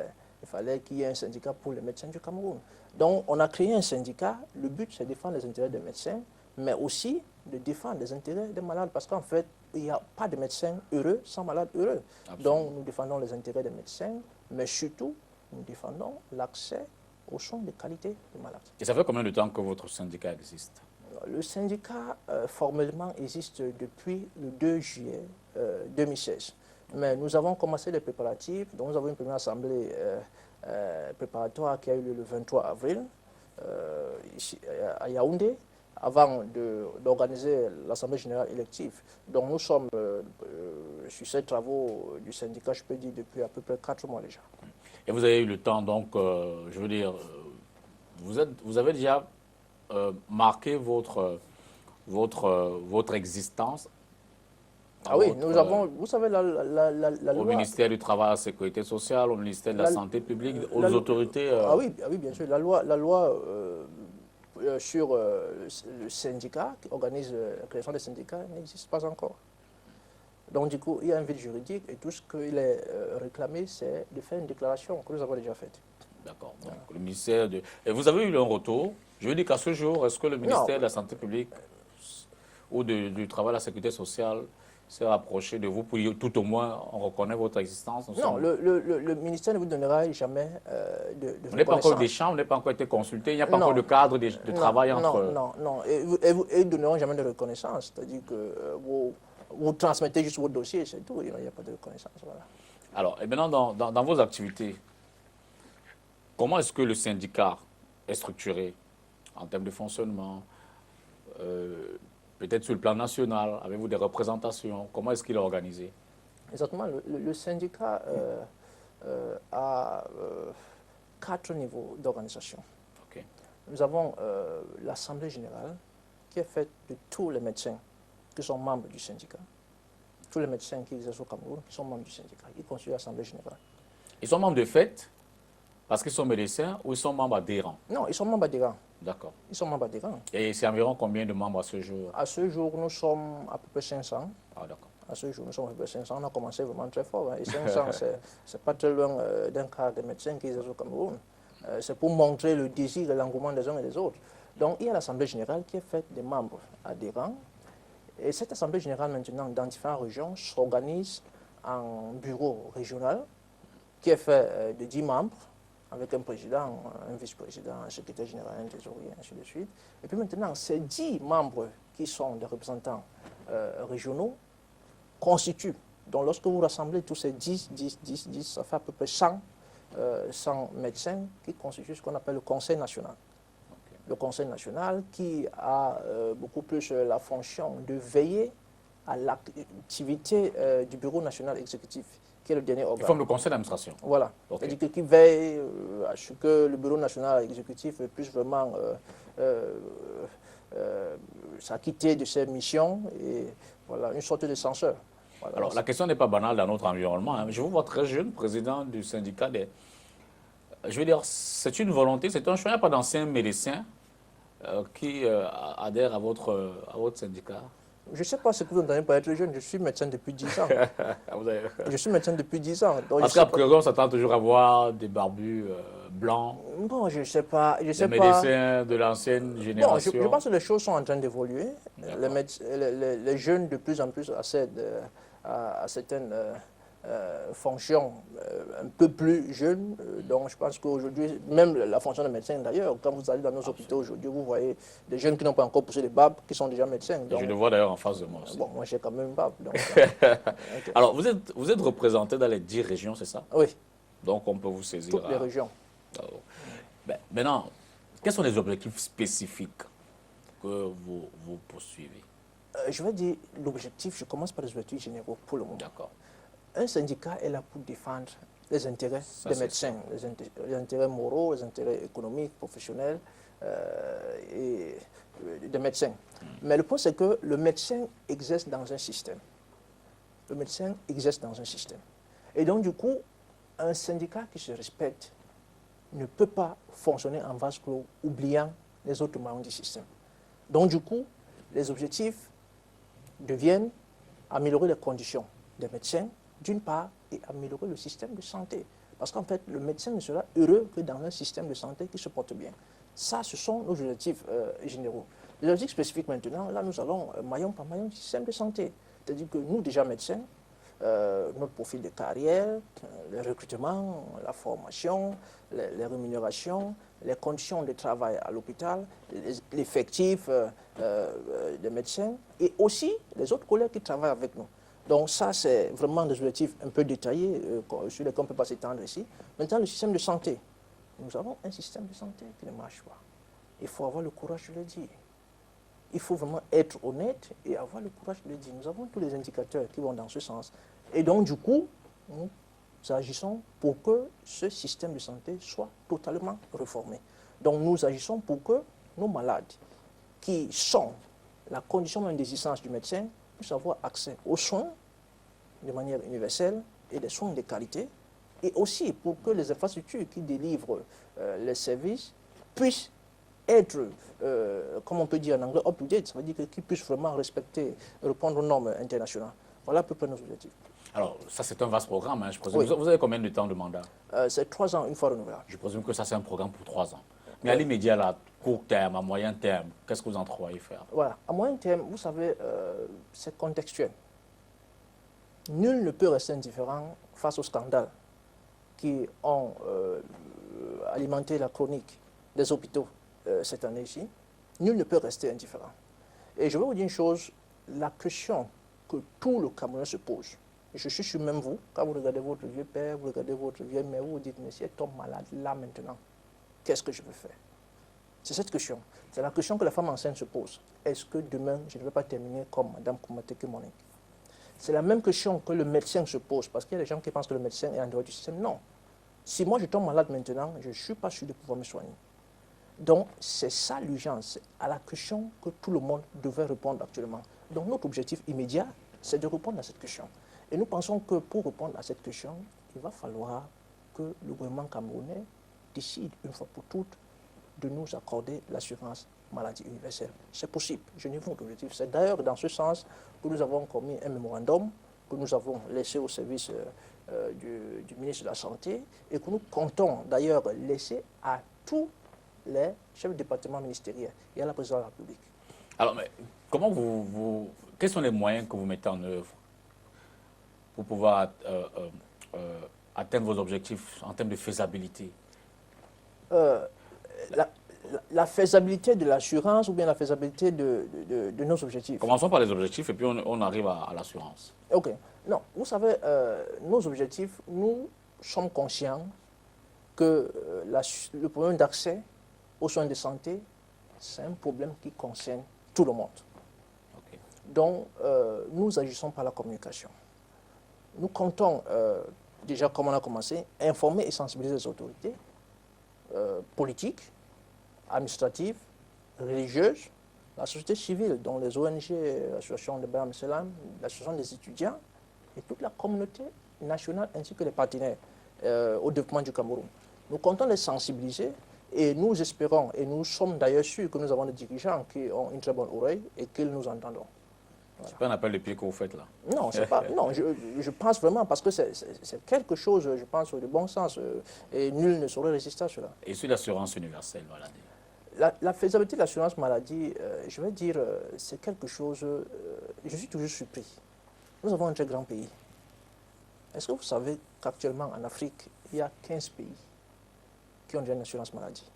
fallait qu'il y ait un syndicat pour les médecins du Cameroun. Donc, on a créé un syndicat. Le but, c'est de défendre les intérêts des médecins, mais aussi de défendre les intérêts des malades, parce qu'en fait, il n'y a pas de médecin heureux sans malade heureux. Absolument. Donc, nous défendons les intérêts des médecins, mais surtout, nous défendons l'accès aux soins de qualité des malades. Et ça fait combien de temps que votre syndicat existe? Le syndicat, formellement, existe depuis le 2 juillet 2016. Mais nous avons commencé les préparatifs. Donc, nous avons une première assemblée préparatoire qui a eu lieu le 23 avril ici, à Yaoundé, avant d'organiser l'Assemblée générale élective. Donc nous sommes sur ces travaux du syndicat, je peux dire, depuis à peu près 4 mois déjà. Et vous avez eu le temps, donc, je veux dire, vous avez déjà marqué votre existence Ah oui, nous avons, vous savez, la au loi... ministère du Travail et de la Sécurité sociale, au ministère de la Santé publique, aux autorités... Ah oui, bien sûr. La loi sur le syndicat qui organise la création des syndicats n'existe pas encore. Donc du coup, il y a un vide juridique et tout ce qu'il est réclamé, c'est de faire une déclaration que nous avons déjà faite. D'accord. Donc le ministère de... Et vous avez eu un retour? Je veux dire qu'à ce jour, est-ce que le ministère de la Santé publique ou du Travail et de la Sécurité sociale s'est rapproché de vous pour tout au moins on reconnaît votre existence? Non, le ministère ne vous donnera jamais de on n'est pas encore des reconnaissance. chambres, on n'est pas encore été consulté, il n'y a pas encore de cadre de travail entre... Non. Et ils ne donneront jamais de reconnaissance. C'est-à-dire que vous transmettez juste votre dossier, c'est tout. Il n'y a pas de reconnaissance. Voilà. Alors, et maintenant, dans vos activités, comment est-ce que le syndicat est structuré en termes de fonctionnement? Peut-être sur le plan national, avez-vous des représentations? Comment est-ce qu'il est organisé? Exactement. Le syndicat a 4 niveaux d'organisation. Okay. Nous avons l'Assemblée générale qui est faite de tous les médecins qui sont membres du syndicat. Tous les médecins qui exercent au Cameroun qui sont membres du syndicat. Ils constituent l'Assemblée générale. Ils sont membres de fait parce qu'ils sont médecins ou ils sont membres adhérents? Non, ils sont membres adhérents. D'accord. Ils sont membres adhérents. Et c'est environ combien de membres à ce jour? À ce jour, nous sommes à peu près 500. Ah, d'accord. À ce jour, nous sommes à peu près 500. On a commencé vraiment très fort. Hein. Et 500, c'est pas très loin d'un quart des médecins qui exercent au Cameroun. C'est pour montrer le désir et l'engouement des uns et des autres. Donc, il y a l'Assemblée générale qui est faite des membres adhérents. Et cette Assemblée générale, maintenant, dans différentes régions, s'organise en bureau régional qui est fait de 10 membres, avec un président, un vice-président, un secrétaire général, un trésorier, ainsi de suite. Et puis maintenant, ces 10 membres qui sont des représentants régionaux constituent. Donc lorsque vous rassemblez tous ces 10, ça fait à peu près 100 médecins qui constituent ce qu'on appelle le Conseil national. Okay. Le Conseil national qui a beaucoup plus la fonction de veiller à l'activité du Bureau national exécutif, qui est le dernier organe. Ils forment le conseil d'administration. Voilà. Okay. C'est-à-dire qui veille à ce que le Bureau national exécutif puisse vraiment s'acquitter de ses missions et voilà, une sorte de censeur. Voilà. Alors, la question n'est pas banale dans notre environnement. Hein. Je vous vois très jeune, président du syndicat des... Je veux dire, c'est une volonté, c'est un choix. Il n'y a pas d'anciens médecins qui adhèrent à votre syndicat? Je ne sais pas ce que vous entendez par être jeune. Je suis médecin depuis 10 ans. Je suis médecin depuis 10 ans. Donc parce qu'à priori, on s'attend toujours à voir des barbus blancs. Bon, je ne sais pas. Des médecins de l'ancienne génération. Bon, je pense que les choses sont en train d'évoluer. Les jeunes, de plus en plus, accèdent à certaines fonctions un peu plus jeunes. Donc, je pense qu'aujourd'hui, même la fonction de médecin, d'ailleurs, quand vous allez dans nos hôpitaux aujourd'hui, vous voyez des jeunes qui n'ont pas encore poussé des barbes, qui sont déjà médecins. Donc, je le vois d'ailleurs en face de moi aussi. Bon, moi, j'ai quand même une barbe. Donc, okay. Alors, vous êtes représenté dans les 10 régions, c'est ça? Oui. Donc, on peut vous saisir. Toutes les régions. Ben, maintenant, quels sont les objectifs spécifiques que vous poursuivez? Je vais dire l'objectif, je commence par les objectifs généraux pour le moment. D'accord. Un syndicat est là pour défendre les intérêts des médecins, les intérêts moraux, les intérêts économiques, professionnels et des médecins. Mais le point, c'est que le médecin exerce dans un système. Le médecin exerce dans un système. Et donc, du coup, un syndicat qui se respecte ne peut pas fonctionner en vase clos, oubliant les autres membres du système. Donc, du coup, les objectifs deviennent améliorer les conditions des médecins, d'une part, et améliorer le système de santé. Parce qu'en fait, le médecin ne sera heureux que dans un système de santé qui se porte bien. Ça, ce sont nos objectifs généraux. Les objectifs spécifiques maintenant, là, nous allons maillon par maillon du système de santé. C'est-à-dire que nous, déjà médecins, notre profil de carrière, le recrutement, la formation, les rémunérations, les conditions de travail à l'hôpital, l'effectif des médecins et aussi les autres collègues qui travaillent avec nous. Donc ça, c'est vraiment des objectifs un peu détaillés sur lesquels on ne peut pas s'étendre ici. Maintenant, le système de santé. Nous avons un système de santé qui ne marche pas. Il faut avoir le courage de le dire. Il faut vraiment être honnête et avoir le courage de le dire. Nous avons tous les indicateurs qui vont dans ce sens. Et donc, du coup, nous agissons pour que ce système de santé soit totalement réformé. Donc, nous agissons pour que nos malades, qui sont la condition même d'existence du médecin, puissent avoir accès aux soins de manière universelle et des soins de qualité, et aussi pour que les infrastructures qui délivrent les services puissent être, comme on peut dire en anglais, up-to-date, ça veut dire qu'ils puissent vraiment respecter, répondre aux normes internationales. Voilà à peu près nos objectifs. Alors, ça, c'est un vaste programme, hein, je présume. Oui. Vous avez combien de temps de mandat? C'est 3 ans, une fois renouvelable. Je présume que ça, c'est un programme pour 3 ans. Mais à l'immédiat, à court terme, à moyen terme, qu'est-ce que vous entrevoyez faire? Voilà. À moyen terme, vous savez, c'est contextuel. Nul ne peut rester indifférent face aux scandales qui ont alimenté la chronique des hôpitaux cette année-ci. Nul ne peut rester indifférent. Et je vais vous dire une chose, la question que tout le Cameroun se pose, et je suis sûr même vous, quand vous regardez votre vieux père, vous regardez votre vieille mère, vous vous dites, mais si elle tombe malade là maintenant, qu'est-ce que je veux faire? C'est cette question. C'est la question que la femme enceinte se pose. Est-ce que demain, je ne vais pas terminer comme Mme Koumateke Monique? C'est la même question que le médecin se pose, parce qu'il y a des gens qui pensent que le médecin est en dehors du système. Non. Si moi je tombe malade maintenant, je ne suis pas sûr de pouvoir me soigner. Donc, c'est ça l'urgence, à la question que tout le monde devrait répondre actuellement. Donc, notre objectif immédiat, c'est de répondre à cette question. Et nous pensons que pour répondre à cette question, il va falloir que le gouvernement camerounais décide une fois pour toutes de nous accorder l'assurance maladie universelle. C'est possible, je n'ai pas d'objectif. C'est d'ailleurs dans ce sens que nous avons commis un mémorandum que nous avons laissé au service du ministre de la Santé et que nous comptons d'ailleurs laisser à tous les chefs de département ministériels et à la présidence de la République. Alors, mais comment quels sont les moyens que vous mettez en œuvre pour pouvoir atteindre vos objectifs en termes de faisabilité? La faisabilité de l'assurance ou bien la faisabilité de nos objectifs. Commençons par les objectifs et puis on arrive à l'assurance. Ok. Non, vous savez, nos objectifs, nous sommes conscients que le problème d'accès aux soins de santé, c'est un problème qui concerne tout le monde. Okay. Donc, nous agissons par la communication. Nous comptons, déjà comme on a commencé, informer et sensibiliser les autorités politiques, administratives, religieuses, la société civile, dont les ONG, l'association de Bam Selam, l'association des étudiants, et toute la communauté nationale ainsi que les partenaires au développement du Cameroun. Nous comptons les sensibiliser et nous espérons, et nous sommes d'ailleurs sûrs que nous avons des dirigeants qui ont une très bonne oreille et qu'ils nous entendront. Voilà. C'est pas un appel de pied que vous faites là? Non, c'est pas, non, je pense vraiment parce que c'est quelque chose, je pense, de bon sens et nul ne saurait résister à cela. Et sur l'assurance universelle maladie? La faisabilité de l'assurance maladie, je vais dire, c'est quelque chose, je suis toujours surpris. Nous avons un très grand pays. Est-ce que vous savez qu'actuellement en Afrique, il y a 15 pays qui ont déjà une assurance maladie?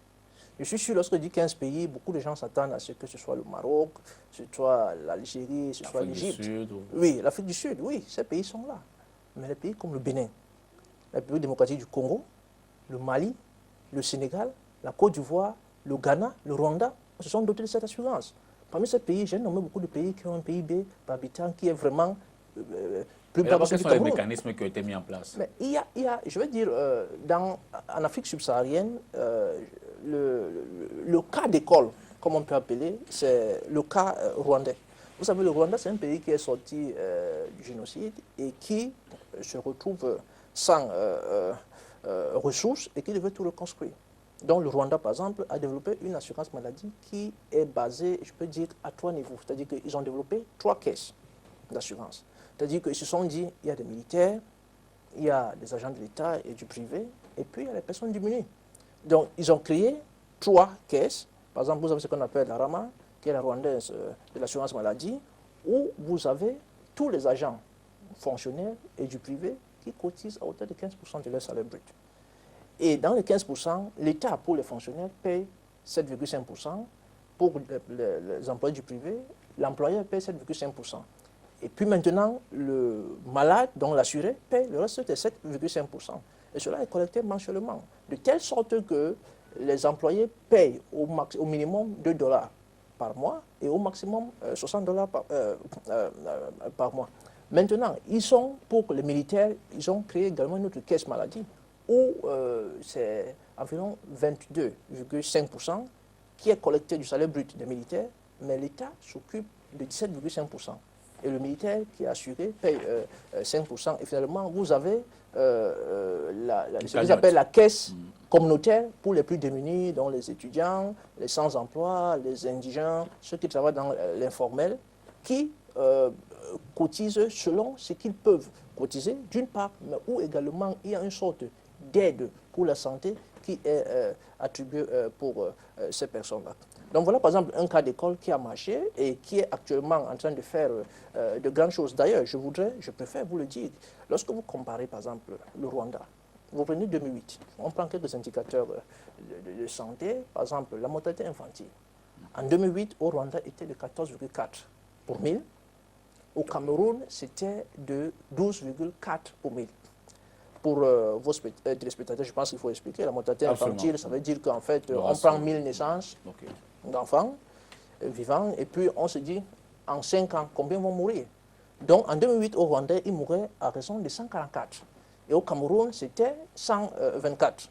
Je suis sûr, lorsque je dis 15 pays, beaucoup de gens s'attendent à ce que ce soit le Maroc, ce soit l'Algérie, ce soit l'Égypte. Oui, l'Afrique du Sud, oui, ces pays sont là. Mais les pays comme le Bénin, la République démocratique du Congo, le Mali, le Sénégal, la Côte d'Ivoire, le Ghana, le Rwanda, se sont dotés de cette assurance. Parmi ces pays, j'ai nommé beaucoup de pays qui ont un PIB par habitant qui est vraiment plus bas que celui du Cameroun. Quels sont les mécanismes qui ont été mis en place? Mais il y a, je veux dire, en Afrique subsaharienne, le cas d'école, comme on peut appeler, c'est le cas rwandais. Vous savez, le Rwanda, c'est un pays qui est sorti du génocide et qui se retrouve sans ressources et qui devait tout reconstruire. Donc le Rwanda, par exemple, a développé une assurance maladie qui est basée, je peux dire, à 3 niveaux. C'est-à-dire qu'ils ont développé 3 caisses d'assurance. C'est-à-dire qu'ils se sont dit, il y a des militaires, il y a des agents de l'État et du privé, et puis il y a les personnes diminuées. Donc ils ont créé 3 caisses. Par exemple, vous avez ce qu'on appelle la RAMA, qui est la rwandaise de l'assurance maladie, où vous avez tous les agents fonctionnaires et du privé qui cotisent à hauteur de 15% de leur salaire brut. Et dans les 15%, l'État, pour les fonctionnaires, paye 7,5%. Pour les employés du privé, l'employeur paye 7,5%. Et puis maintenant, le malade, donc l'assuré, paye le reste de 7,5%. Et cela est collecté mensuellement. De telle sorte que les employés payent au minimum $2 par mois et au maximum $60 par mois. Maintenant, pour les militaires, ils ont créé également une autre caisse maladie où c'est environ 22,5% qui est collecté du salaire brut des militaires, mais l'État s'occupe de 17,5%. Et le militaire qui est assuré paye 5%. Et finalement, vous avez ce qu'ils appellent la caisse communautaire pour les plus démunis, dont les étudiants, les sans-emploi, les indigents, ceux qui travaillent dans l'informel, qui cotisent selon ce qu'ils peuvent cotiser, d'une part, mais où également il y a une sorte d'aide pour la santé qui est attribuée pour ces personnes-là. Donc voilà par exemple un cas d'école qui a marché et qui est actuellement en train de faire de grandes choses. D'ailleurs, je préfère vous le dire, lorsque vous comparez par exemple le Rwanda, vous prenez 2008, on prend quelques indicateurs de santé, par exemple la mortalité infantile. En 2008, au Rwanda, était de 14,4 pour 1000. Au Cameroun, c'était de 12,4 pour 1000. Pour vos téléspectateurs, je pense qu'il faut expliquer. La mortalité infantile, ça veut dire qu'en fait, on prend 1000 naissances d'enfants vivants, et puis on se dit, en 5 ans, combien vont mourir? Donc en 2008, au Rwanda, ils mouraient à raison de 144. Et au Cameroun, c'était 124.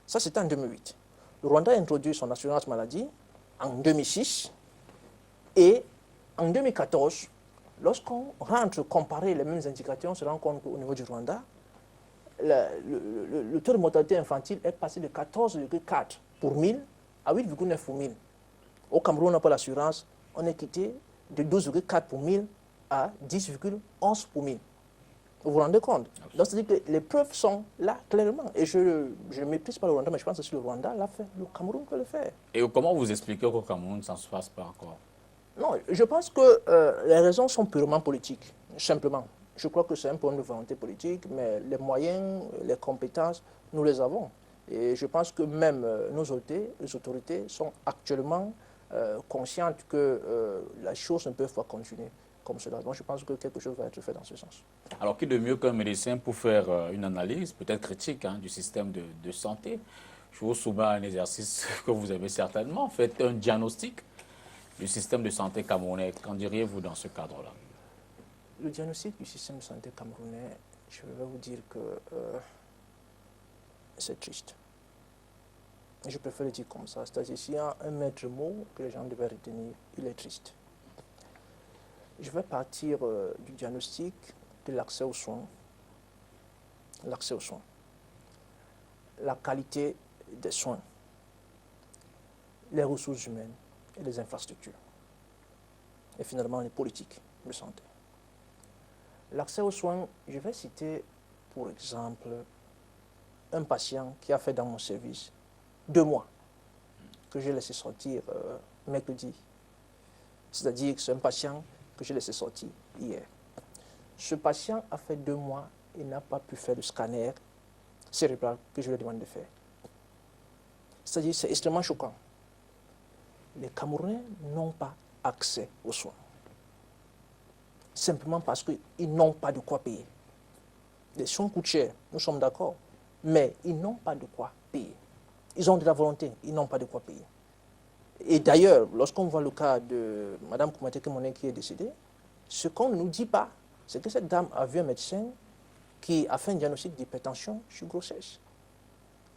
Ça, c'était en 2008. Le Rwanda a introduit son assurance maladie en 2006. Et en 2014, lorsqu'on rentre comparer les mêmes indicateurs, on se rend compte qu'au niveau du Rwanda, le taux de mortalité infantile est passé de 14,4 pour 1000 à 8,9 pour 1000. Au Cameroun, on n'a pas l'assurance, on est quitté de 12,4 pour 1000 à 10,11 pour 1000. Vous vous rendez compte? Donc, c'est-à-dire que les preuves sont là clairement. Et je ne méprise pas le Rwanda, mais je pense que si le Rwanda l'a fait, le Cameroun peut le faire. Et comment vous expliquez qu'au Cameroun, ça ne se passe pas encore? Non, je pense que les raisons sont purement politiques, simplement. Je crois que c'est un problème de volonté politique, mais les moyens, les compétences, nous les avons. Et je pense que même nos autorités sont actuellement conscientes que la chose ne peut pas continuer comme cela. Donc je pense que quelque chose va être fait dans ce sens. Alors, qui de mieux qu'un médecin pour faire une analyse, peut-être critique, du système de santé? Je vous soumets à un exercice que vous aimez certainement. Faites un diagnostic du système de santé camerounais. Qu'en diriez-vous dans ce cadre-là? Le diagnostic du système de santé camerounais, je vais vous dire que c'est triste. Je préfère le dire comme ça. C'est-à-dire, s'il y a un maître mot que les gens devaient retenir, il est triste. Je vais partir du diagnostic de l'accès aux soins. L'accès aux soins. La qualité des soins. Les ressources humaines et les infrastructures. Et finalement, les politiques de santé. L'accès aux soins, je vais citer, pour exemple, un patient qui a fait dans mon service 2 mois, que j'ai laissé sortir mercredi. C'est-à-dire que c'est un patient que j'ai laissé sortir hier. Ce patient a fait 2 mois et n'a pas pu faire le scanner cérébral que je lui demande de faire. C'est-à-dire que c'est extrêmement choquant. Les Camerounais n'ont pas accès aux soins. Simplement parce qu'ils n'ont pas de quoi payer. Les soins coûtent cher, nous sommes d'accord, mais ils n'ont pas de quoi payer. Ils ont de la volonté, ils n'ont pas de quoi payer. Et d'ailleurs, lorsqu'on voit le cas de Mme Koumaté Kemoné qui est décédée, ce qu'on ne nous dit pas, c'est que cette dame a vu un médecin qui a fait un diagnostic d'hypertension sur grossesse.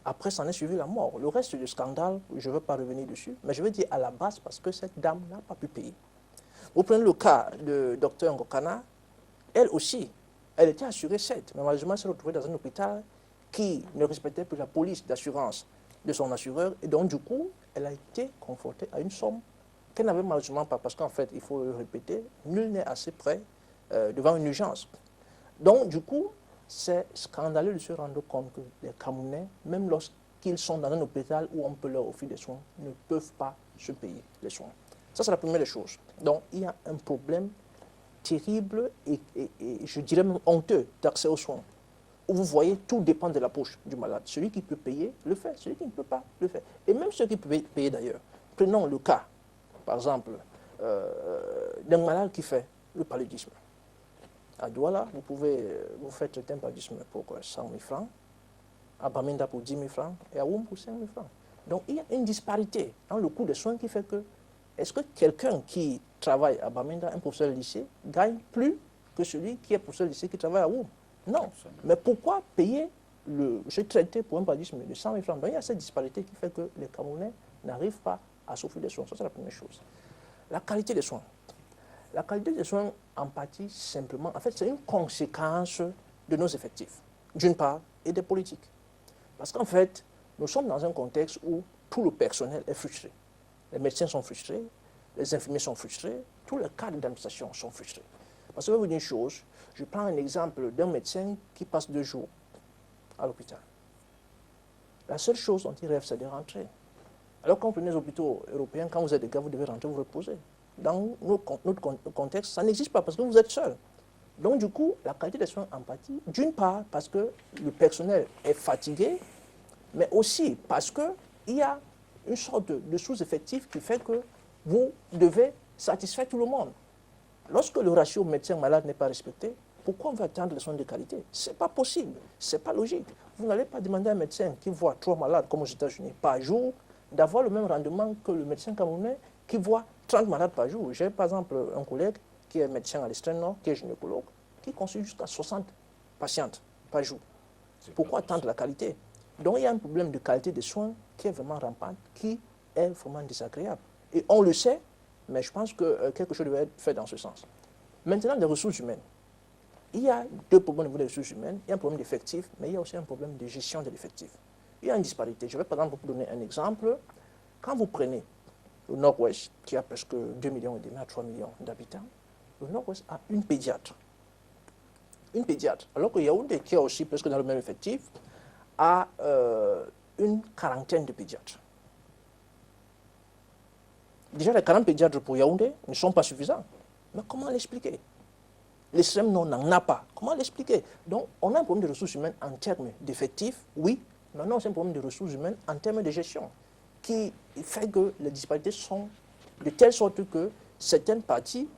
Après, s'en est suivi la mort. Le reste du scandale, je ne veux pas revenir dessus, mais je veux dire à la base parce que cette dame n'a pas pu payer. Vous prenez le cas de Dr Ngokana, elle aussi, elle était assurée 7, mais malheureusement, elle s'est retrouvée dans un hôpital qui ne respectait plus la police d'assurance de son assureur, et donc du coup, elle a été confrontée à une somme qu'elle n'avait malheureusement pas, parce qu'en fait, il faut le répéter, nul n'est assez près devant une urgence. Donc du coup, c'est scandaleux de se rendre compte que les Camerounais, même lorsqu'ils sont dans un hôpital où on peut leur offrir des soins, ne peuvent pas se payer les soins. Ça, c'est la première des choses. Donc, il y a un problème terrible et je dirais même honteux d'accès aux soins. Où vous voyez, tout dépend de la poche du malade. Celui qui peut payer, le fait. Celui qui ne peut pas, le fait. Et même ceux qui peuvent payer d'ailleurs. Prenons le cas, par exemple, d'un malade qui fait le paludisme. À Douala, vous faites un paludisme pour 100 000 francs, à Bamenda pour 10 000 francs et à Oum pour 5 000 francs. Donc, il y a une disparité dans le coût des soins qui fait que est-ce que quelqu'un qui travaille à Bamenda, un professeur de lycée, gagne plus que celui qui est professeur de lycée qui travaille à Oum? Non. Mais pourquoi payer ce traité pour un paludisme de 100 000 francs? Donc il y a cette disparité qui fait que les Camerounais n'arrivent pas à s'offrir des soins. Ça, c'est la première chose. La qualité des soins. La qualité des soins en partie simplement, en fait, c'est une conséquence de nos effectifs, d'une part, et des politiques. Parce qu'en fait, nous sommes dans un contexte où tout le personnel est frustré. Les médecins sont frustrés, les infirmiers sont frustrés, tous les cadres d'administration sont frustrés. Parce que je vais vous dire une chose, je prends un exemple d'un médecin qui passe 2 jours à l'hôpital. La seule chose dont il rêve, c'est de rentrer. Alors quand vous prenez les hôpitaux européens, quand vous êtes des gars, vous devez rentrer, vous reposer. Dans notre contexte, ça n'existe pas parce que vous êtes seul. Donc du coup, la qualité des soins en partie, d'une part parce que le personnel est fatigué, mais aussi parce qu'il y a une sorte de sous-effectif qui fait que vous devez satisfaire tout le monde. Lorsque le ratio médecin-malade n'est pas respecté, pourquoi on va attendre les soins de qualité? Ce n'est pas possible, ce n'est pas logique. Vous n'allez pas demander à un médecin qui voit 3 malades, comme aux États-Unis, par jour, d'avoir le même rendement que le médecin camerounais qui voit 30 malades par jour. J'ai par exemple un collègue qui est médecin à l'extrême nord, qui est gynécologue, qui consulte jusqu'à 60 patientes par jour. Pourquoi attendre la qualité? Donc il y a un problème de qualité des soins qui est vraiment rampant, qui est vraiment désagréable. Et on le sait, mais je pense que quelque chose devait être fait dans ce sens. Maintenant, les ressources humaines. Il y a 2 problèmes au niveau des ressources humaines. Il y a un problème d'effectif, mais il y a aussi un problème de gestion de l'effectif. Il y a une disparité. Je vais par exemple vous donner un exemple. Quand vous prenez le Nord-Ouest, qui a presque 2,5 millions à 3 millions d'habitants, le Nord-Ouest a une pédiatre. Une pédiatre. Alors que Yaoundé, qui a aussi presque dans le même effectif, a une quarantaine de pédiatres. Déjà, les 40 pédiatres pour Yaoundé ne sont pas suffisants. Mais comment l'expliquer? L'extrême nord n'en a pas. Comment l'expliquer? Donc, on a un problème de ressources humaines en termes d'effectifs, oui, mais on a aussi un problème de ressources humaines en termes de gestion, qui fait que les disparités sont de telle sorte que certaines parties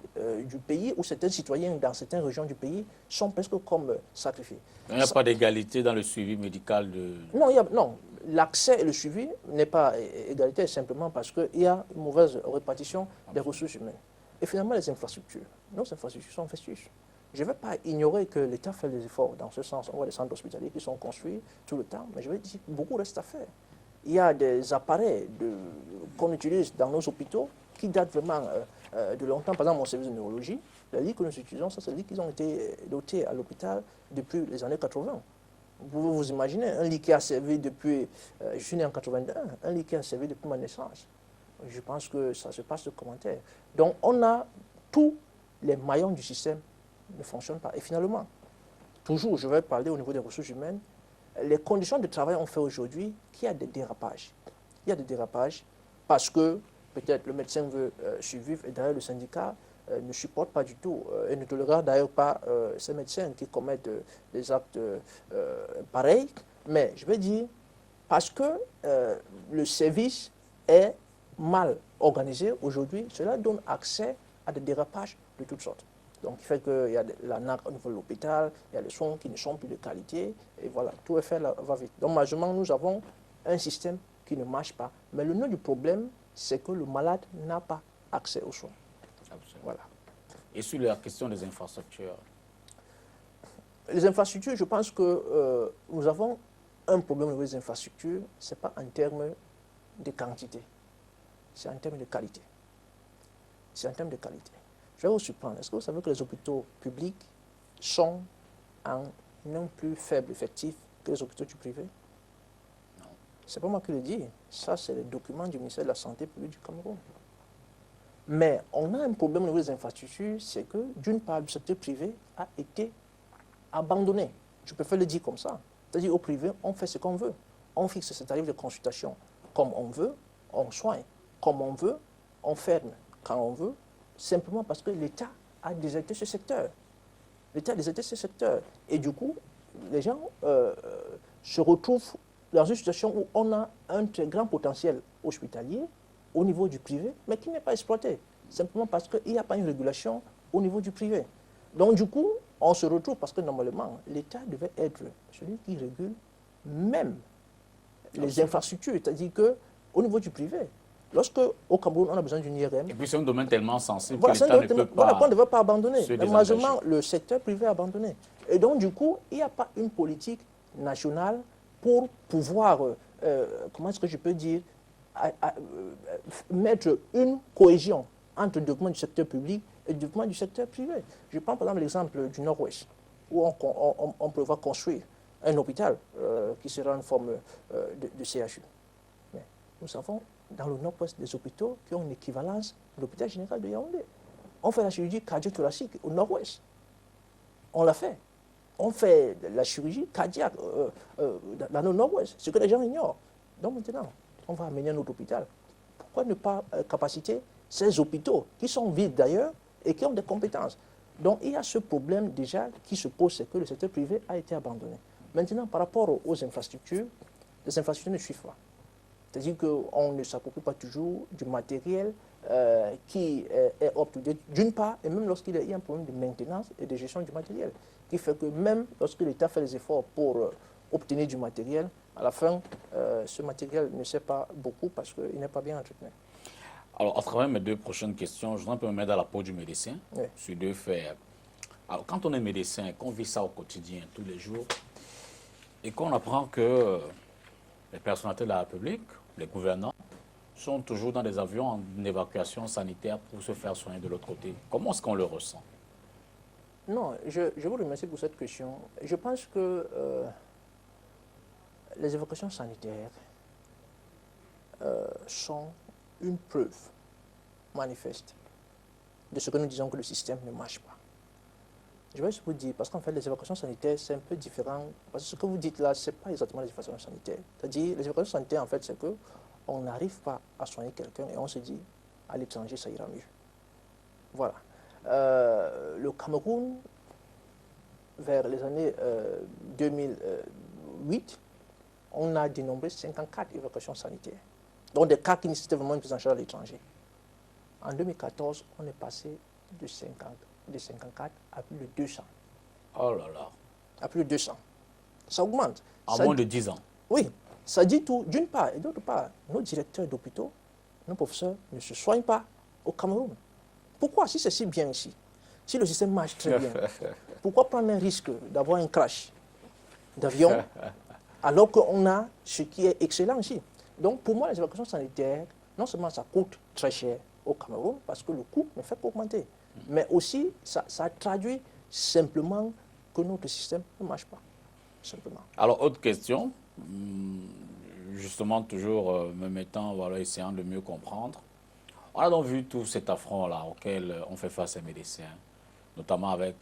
du pays ou certains citoyens dans certaines régions du pays sont presque comme sacrifiés. Il n'y a pas d'égalité dans le suivi médical de... Non, l'accès et le suivi n'est pas égalité simplement parce qu'il y a une mauvaise répartition des ressources humaines. Et finalement, les infrastructures. Nos infrastructures sont vétustes. Je ne vais pas ignorer que l'État fait des efforts dans ce sens. On voit des centres hospitaliers qui sont construits tout le temps, mais je vais dire beaucoup reste à faire. Il y a des appareils qu'on utilise dans nos hôpitaux qui datent vraiment de longtemps. Par exemple, mon service de neurologie, les lits que nous utilisons, ça, c'est les lits qui ont été dotés à l'hôpital depuis les années 80. Vous pouvez vous imaginer un lit qui a servi depuis, je suis né en 81, un lit qui a servi depuis ma naissance. Je pense que ça se passe de commentaire. Donc, on a tous les maillons du système ne fonctionnent pas. Et finalement, toujours, je vais parler au niveau des ressources humaines, les conditions de travail ont fait aujourd'hui qu'il y a des dérapages. Il y a des dérapages parce que peut-être le médecin veut survivre et d'ailleurs le syndicat ne supporte pas du tout et ne tolérera d'ailleurs pas ces médecins qui commettent des actes pareils. Mais je vais dire, parce que le service est mal organisé aujourd'hui, cela donne accès à des dérapages de toutes sortes. Donc, il fait qu'il y a la naque au niveau de l'hôpital, il y a des soins qui ne sont plus de qualité, et voilà, tout est fait là, va vite. Donc, malheureusement, nous avons un système qui ne marche pas. Mais le nœud du problème, c'est que le malade n'a pas accès aux soins. Absolument. Voilà. Et sur la question des infrastructures? Les infrastructures, je pense que nous avons un problème au niveau des infrastructures, ce n'est pas en termes de quantité, c'est en termes de qualité. C'est en termes de qualité. Je vais vous surprendre. Est-ce que vous savez que les hôpitaux publics sont en un plus faible effectif que les hôpitaux du privé? Non. Ce n'est pas moi qui le dis. Ça, c'est le document du ministère de la Santé publique du Cameroun. Mais on a un problème au niveau des infrastructures, c'est que, d'une part, le secteur privé a été abandonné. Je préfère le dire comme ça. C'est-à-dire, au privé, on fait ce qu'on veut. On fixe ses tarifs de consultation comme on veut, on soigne comme on veut, on ferme quand on veut, simplement parce que l'État a déserté ce secteur. L'État a déserté ce secteur. Et du coup, les gens se retrouvent dans une situation où on a un très grand potentiel hospitalier au niveau du privé, mais qui n'est pas exploité. Simplement parce qu'il n'y a pas une régulation au niveau du privé. Donc du coup, on se retrouve parce que normalement, l'État devait être celui qui régule même les infrastructures. C'est-à-dire qu'au niveau du privé, lorsque au Cameroun, on a besoin d'une IRM... Et puis c'est un domaine tellement sensible voilà, que l'État ne peut pas... Voilà, qu'on ne veut pas abandonner. se Mais désengager. malheureusement, le secteur privé a abandonné. Et donc, du coup, il n'y a pas une politique nationale pour pouvoir, comment est-ce que je peux dire, mettre une cohésion entre le document du secteur public et du développement du secteur privé. Je prends par exemple l'exemple du Nord-Ouest, où on prévoit construire un hôpital qui sera en forme de CHU. Mais nous avons dans le Nord-Ouest des hôpitaux qui ont une équivalence de l'hôpital général de Yaoundé. On fait la chirurgie cardio-thoracique au Nord-Ouest. On l'a fait. On fait la chirurgie cardiaque dans le Nord-Ouest, ce que les gens ignorent. Donc maintenant, on va amener un autre hôpital. Pourquoi ne pas capaciter ces hôpitaux qui sont vides d'ailleurs et qui ont des compétences? Donc il y a ce problème déjà qui se pose, c'est que le secteur privé a été abandonné. Maintenant, par rapport aux infrastructures, les infrastructures ne suivent pas. C'est-à-dire qu'on ne s'approprie pas toujours du matériel qui est up-to-date, d'une part, et même lorsqu'il y a un problème de maintenance et de gestion du matériel, qui fait que même lorsque l'État fait les efforts pour obtenir du matériel, à la fin, ce matériel ne sert pas beaucoup parce qu'il n'est pas bien entretenu. Alors, à travers mes deux prochaines questions, je voudrais un peu me mettre dans la peau du médecin, Oui. sur deux faits. Alors, quand on est médecin, qu'on vit ça au quotidien, tous les jours, et qu'on apprend que les personnalités de la République, les gouvernants, sont toujours dans des avions en évacuation sanitaire pour se faire soigner de l'autre côté, comment est-ce qu'on le ressent? Non, je vous remercie pour cette question. Je pense que les évacuations sanitaires sont une preuve manifeste de ce que nous disons que le système ne marche pas. Je vais vous dire, parce qu'en fait, les évacuations sanitaires, c'est un peu différent. Parce que ce que vous dites là, ce n'est pas exactement les évacuations sanitaires. C'est-à-dire, les évacuations sanitaires, en fait, c'est qu'on n'arrive pas à soigner quelqu'un et on se dit, à l'étranger, ça ira mieux. Voilà. Le Cameroun, vers les années 2008, on a dénombré 54 évacuations sanitaires. Donc des cas qui nécessitaient vraiment une prise en charge à l'étranger. En 2014, on est passé de 54 à plus de 200. Oh là là. À plus de 200. Ça augmente. En Ça moins de 10 ans. Oui, ça dit tout d'une part. Et d'autre part, nos directeurs d'hôpitaux, nos professeurs ne se soignent pas au Cameroun. Pourquoi, si c'est si bien ici, si le système marche très bien, pourquoi prendre un risque d'avoir un crash d'avion alors qu'on a ce qui est excellent ici? Donc pour moi, les évacuations sanitaires, non seulement ça coûte très cher au Cameroun, parce que le coût ne fait qu'augmenter, mais aussi ça traduit simplement que notre système ne marche pas. Simplement. Alors, autre question, justement toujours me mettant, voilà, essayant de mieux comprendre. On a donc vu tout cet affront-là auquel on fait face aux médecins, notamment avec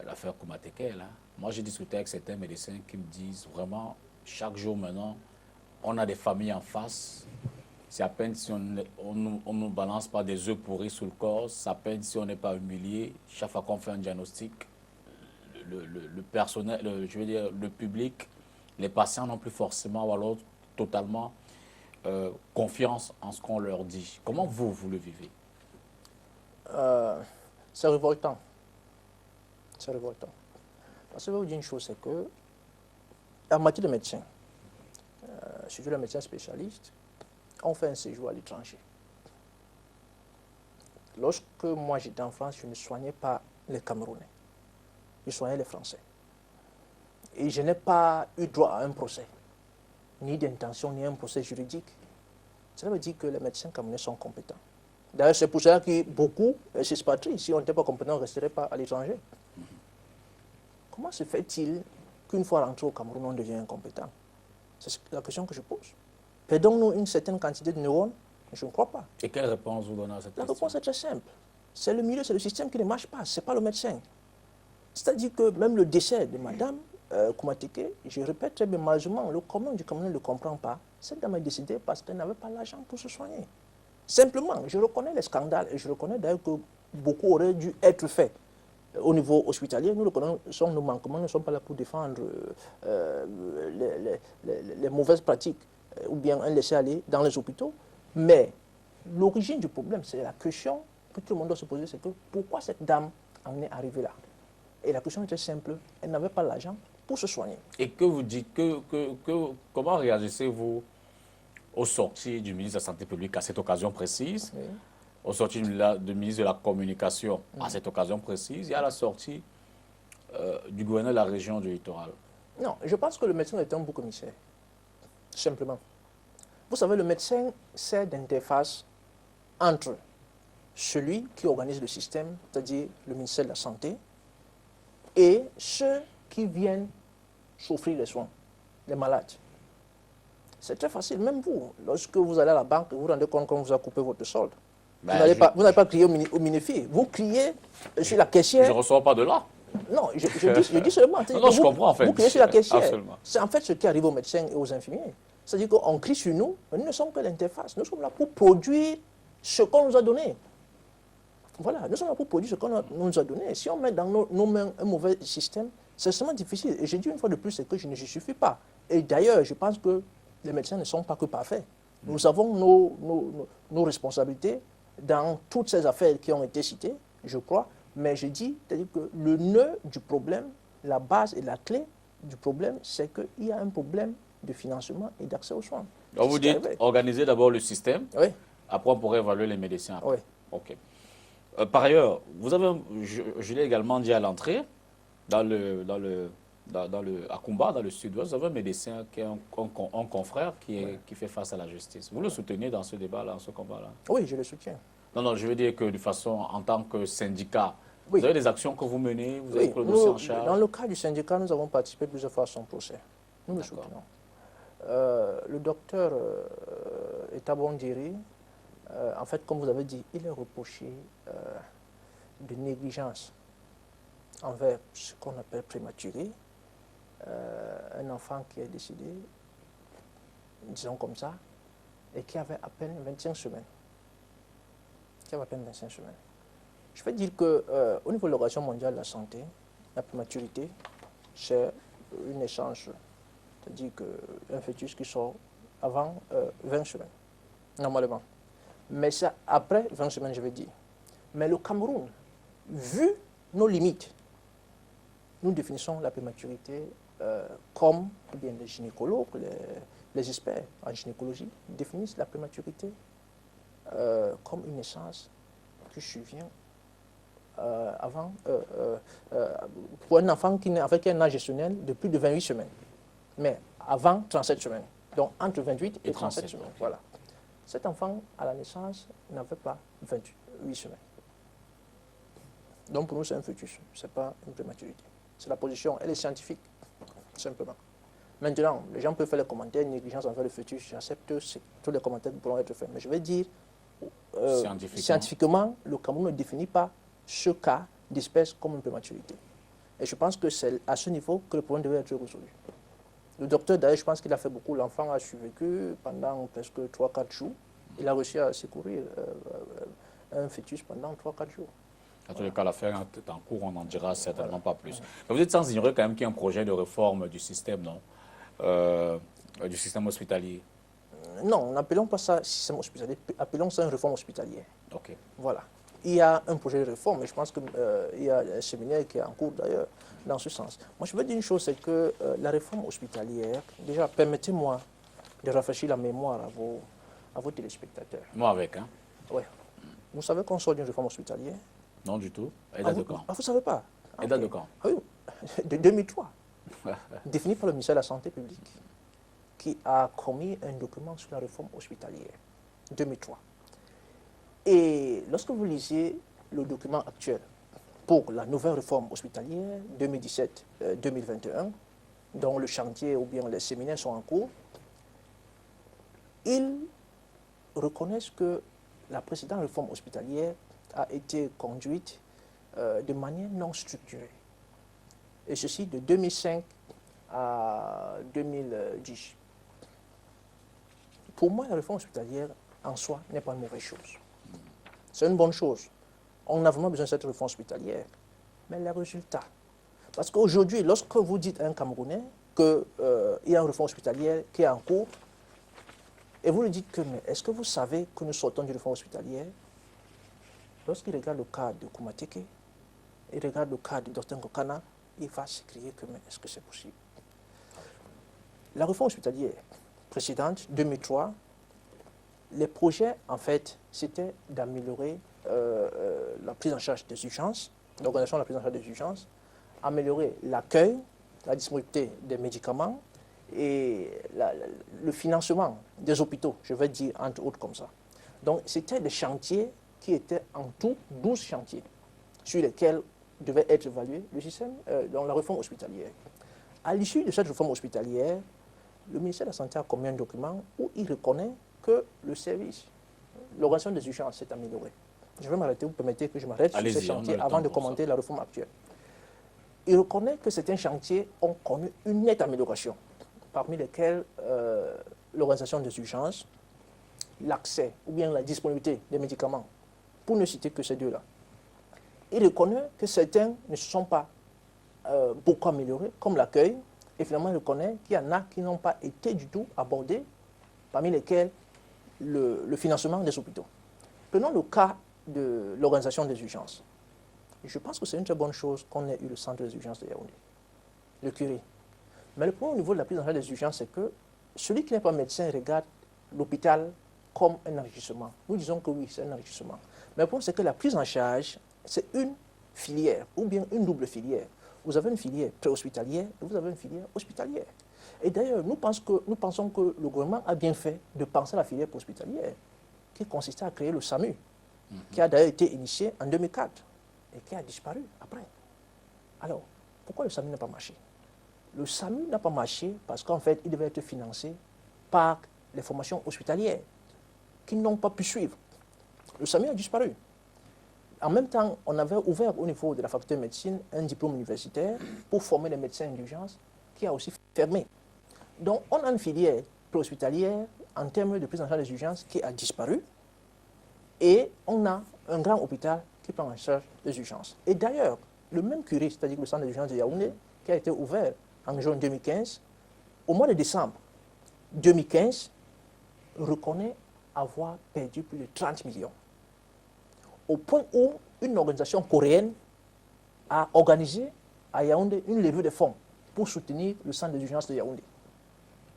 l'affaire Koumatekel. Moi, j'ai discuté avec certains médecins qui me disent vraiment, chaque jour maintenant, on a des familles en face. C'est à peine si on ne nous balance pas des œufs pourris sous le corps, c'est à peine si on n'est pas humilié. Chaque fois qu'on fait un diagnostic, le personnel, je veux dire, le public, les patients n'ont plus forcément ou alors totalement confiance en ce qu'on leur dit. Comment vous le vivez? C'est révoltant. C'est révoltant. Parce que je vais vous dire une chose, c'est que en matière de médecin, surtout les médecins spécialistes, on fait un séjour à l'étranger. Lorsque moi j'étais en France, je ne soignais pas les Camerounais. Je soignais les Français. Et je n'ai pas eu droit à un procès, ni d'intention, ni un procès juridique. Cela veut dire que les médecins camerounais sont compétents. D'ailleurs, c'est pour cela que beaucoup s'expatrient. Si on n'était pas compétent, on ne resterait pas à l'étranger. Comment se fait-il qu'une fois rentré au Cameroun, on devient incompétent? C'est la question que je pose. Perdons-nous une certaine quantité de neurones? Je ne crois pas. Et quelle réponse vous donnez à cette La question? réponse est très simple. C'est le milieu, c'est le système qui ne marche pas, ce n'est pas le médecin. C'est-à-dire que même le décès de Madame Koumateke, je répète très bien, malheureusement, le commun du Cameroun ne le comprend pas. Cette dame est décédée parce qu'elle n'avait pas l'argent pour se soigner. Simplement, je reconnais les scandales et je reconnais d'ailleurs que beaucoup auraient dû être faits au niveau hospitalier. Nous reconnaissons nos manquements, nous ne sommes pas là pour défendre les mauvaises pratiques ou bien un laisser-aller dans les hôpitaux. Mais l'origine du problème, c'est la question que tout le monde doit se poser, c'est que pourquoi cette dame en est arrivée là? Et la question était simple, elle n'avait pas l'argent pour se soigner. Et que vous dites, comment réagissez-vous aux sorties du ministre de la Santé publique à cette occasion précise, Oui. aux sorties du ministre de la Communication à cette occasion précise, et à la sortie du gouverneur de la région du littoral? Non, je pense que le médecin est un bouc émissaire, simplement. Vous savez, le médecin sert d'interface entre celui qui organise le système, c'est-à-dire le ministère de la Santé, et ceux qui viennent s'offrir les soins, les malades. C'est très facile, même vous, lorsque vous allez à la banque, vous vous rendez compte qu'on vous a coupé votre solde. Ben, vous n'avez pas crié au Minefi, vous criez sur la caissière. Je ne reçois pas de là. Non, je dis seulement. Non, je comprends en fait. Vous criez sur la caissière. Absolument. C'est en fait ce qui arrive aux médecins et aux infirmiers. C'est-à-dire qu'on crie sur nous, mais nous ne sommes que l'interface. Nous sommes là pour produire ce qu'on nous a donné. Voilà, nous sommes là pour produire ce qu'on nous a donné. Si on met dans nos mains un mauvais système, c'est extrêmement difficile. Et je dis une fois de plus, c'est que je ne suffis pas. Et d'ailleurs, je pense que les médecins ne sont pas que parfaits. Nous avons nos responsabilités dans toutes ces affaires qui ont été citées, je crois. Mais je dis, c'est-à-dire que le nœud du problème, la base et la clé du problème, c'est qu'il y a un problème de financement et d'accès aux soins. Donc vous dites, organiser d'abord le système, oui. Après on pourrait évaluer les médecins. Après. Oui. Ok. Par ailleurs, vous avez, je l'ai également dit à l'entrée, à Kumba, dans le sud-ouest, vous avez un médecin qui est un confrère qui fait face à la justice. Vous le soutenez dans ce débat-là, dans ce combat-là? Oui, je le soutiens. Non, je veux dire que de façon, en tant que syndicat, oui. Vous avez des actions que vous menez, vous avez pris le dossier en charge? Dans le cas du syndicat, nous avons participé plusieurs fois à son procès. Nous le soutenons. Le docteur Etabondiri, en fait, comme vous avez dit, il est reproché de négligence envers ce qu'on appelle prématuré. Un enfant qui est décédé, disons comme ça, et qui avait à peine 25 semaines. Je veux dire qu'au niveau de l'Organisation mondiale de la santé, la prématurité, c'est une naissance, c'est-à-dire qu'un fœtus qui sort avant 20 semaines, normalement. Mais c'est après 20 semaines, je veux dire. Mais le Cameroun, vu nos limites, nous définissons la prématurité comme, eh bien, les gynécologues, les experts en gynécologie définissent la prématurité comme une naissance qui survient pour un enfant qui avec un âge gestionnel de plus de 28 semaines, mais avant 37 semaines. Donc entre 28 et 37 semaines. Okay. Voilà. Cet enfant, à la naissance, n'avait pas 28 semaines. Donc pour nous, c'est un fœtus, ce n'est pas une prématurité. C'est la position, elle est scientifique, simplement. Maintenant, les gens peuvent faire les commentaires, négligence envers le fœtus, j'accepte tous les commentaires qui pourront être faits. Mais je vais dire, scientifiquement, le Cameroun ne définit pas ce cas d'espèce comme une prématurité. Et je pense que c'est à ce niveau que le problème devait être résolu. Le docteur, d'ailleurs, je pense qu'il a fait beaucoup. L'enfant a survécu pendant presque 3-4 jours. Il a réussi à secourir un fœtus pendant 3-4 jours. En tous les cas, l'affaire est en cours, on n'en dira certainement pas plus. Mais vous êtes sans ignorer quand même qu'il y a un projet de réforme du système, non du système hospitalier. Non, n'appelons pas ça système hospitalier, appelons ça une réforme hospitalière. Ok. Voilà. Il y a un projet de réforme, et je pense qu'il y a un séminaire qui est en cours d'ailleurs dans ce sens. Moi, je veux dire une chose, c'est que la réforme hospitalière, déjà, permettez-moi de rafraîchir la mémoire à vos téléspectateurs. Moi avec, hein? Oui. Vous savez qu'on sort d'une réforme hospitalière? Non du tout. Elle date de quand? Vous ne savez pas? Elle date de quand? Oui, de 2003. Défini par le ministère de la Santé publique, qui a commis un document sur la réforme hospitalière, 2003. Et lorsque vous lisez le document actuel pour la nouvelle réforme hospitalière 2017-2021, dont le chantier ou bien les séminaires sont en cours, ils reconnaissent que la précédente réforme hospitalière a été conduite de manière non structurée. Et ceci de 2005 à 2010. Pour moi, la réforme hospitalière en soi n'est pas une mauvaise chose. C'est une bonne chose. On a vraiment besoin de cette réforme hospitalière. Mais les résultats. Parce qu'aujourd'hui, lorsque vous dites à un Camerounais qu'il y a une réforme hospitalière qui est en cours, et vous lui dites que, mais est-ce que vous savez que nous sortons d'une réforme hospitalière? Lorsqu'il regarde le cas de Koumateke, il regarde le cas de Dr Ngokana, il va s'écrier que, mais est-ce que c'est possible? La réforme hospitalière précédente, 2003, les projets, en fait, c'était d'améliorer la prise en charge des urgences, l'organisation de la prise en charge des urgences, améliorer l'accueil, la disponibilité des médicaments et le financement des hôpitaux, je vais dire entre autres comme ça. Donc, c'était des chantiers qui étaient en tout 12 chantiers sur lesquels devait être évalué le système, dans la réforme hospitalière. À l'issue de cette réforme hospitalière, le ministère de la Santé a commis un document où il reconnaît que le service, l'organisation des urgences s'est améliorée. Je vais m'arrêter, vous permettez que je m'arrête sur ces chantiers avant de commenter la réforme actuelle. Il reconnaît que certains chantiers ont connu une nette amélioration, parmi lesquels l'organisation des urgences, l'accès ou bien la disponibilité des médicaments, pour ne citer que ces deux-là. Il reconnaît que certains ne se sont pas beaucoup améliorés, comme l'accueil, et finalement il reconnaît qu'il y en a qui n'ont pas été du tout abordés, parmi lesquels le financement des hôpitaux. Prenons le cas de l'organisation des urgences. Je pense que c'est une très bonne chose qu'on ait eu le centre des urgences de Yaoundé, le curé. Mais le point au niveau de la prise en charge des urgences, c'est que celui qui n'est pas médecin regarde l'hôpital comme un enrichissement. Nous disons que oui, c'est un enrichissement. Mais le point, c'est que la prise en charge, c'est une filière, ou bien une double filière. Vous avez une filière préhospitalière et vous avez une filière hospitalière. Et d'ailleurs, nous pensons que le gouvernement a bien fait de penser à la filière préhospitalière, qui consistait à créer le SAMU, qui a d'ailleurs été initié en 2004 et qui a disparu après. Alors, pourquoi le SAMU n'a pas marché? Le SAMU n'a pas marché parce qu'en fait, il devait être financé par les formations hospitalières qui n'ont pas pu suivre. Le SAMU a disparu. En même temps, on avait ouvert au niveau de la faculté de médecine un diplôme universitaire pour former les médecins d'urgence qui a aussi fermé. Donc, on a une filière préhospitalière en termes de prise en charge des urgences qui a disparu et on a un grand hôpital qui prend en charge les urgences. Et d'ailleurs, le même curé, c'est-à-dire le centre des urgences de Yaoundé, qui a été ouvert en juin 2015, au mois de décembre 2015, reconnaît avoir perdu plus de 30 millions. Au point où une organisation coréenne a organisé à Yaoundé une levée de fonds pour soutenir le centre des urgences de Yaoundé.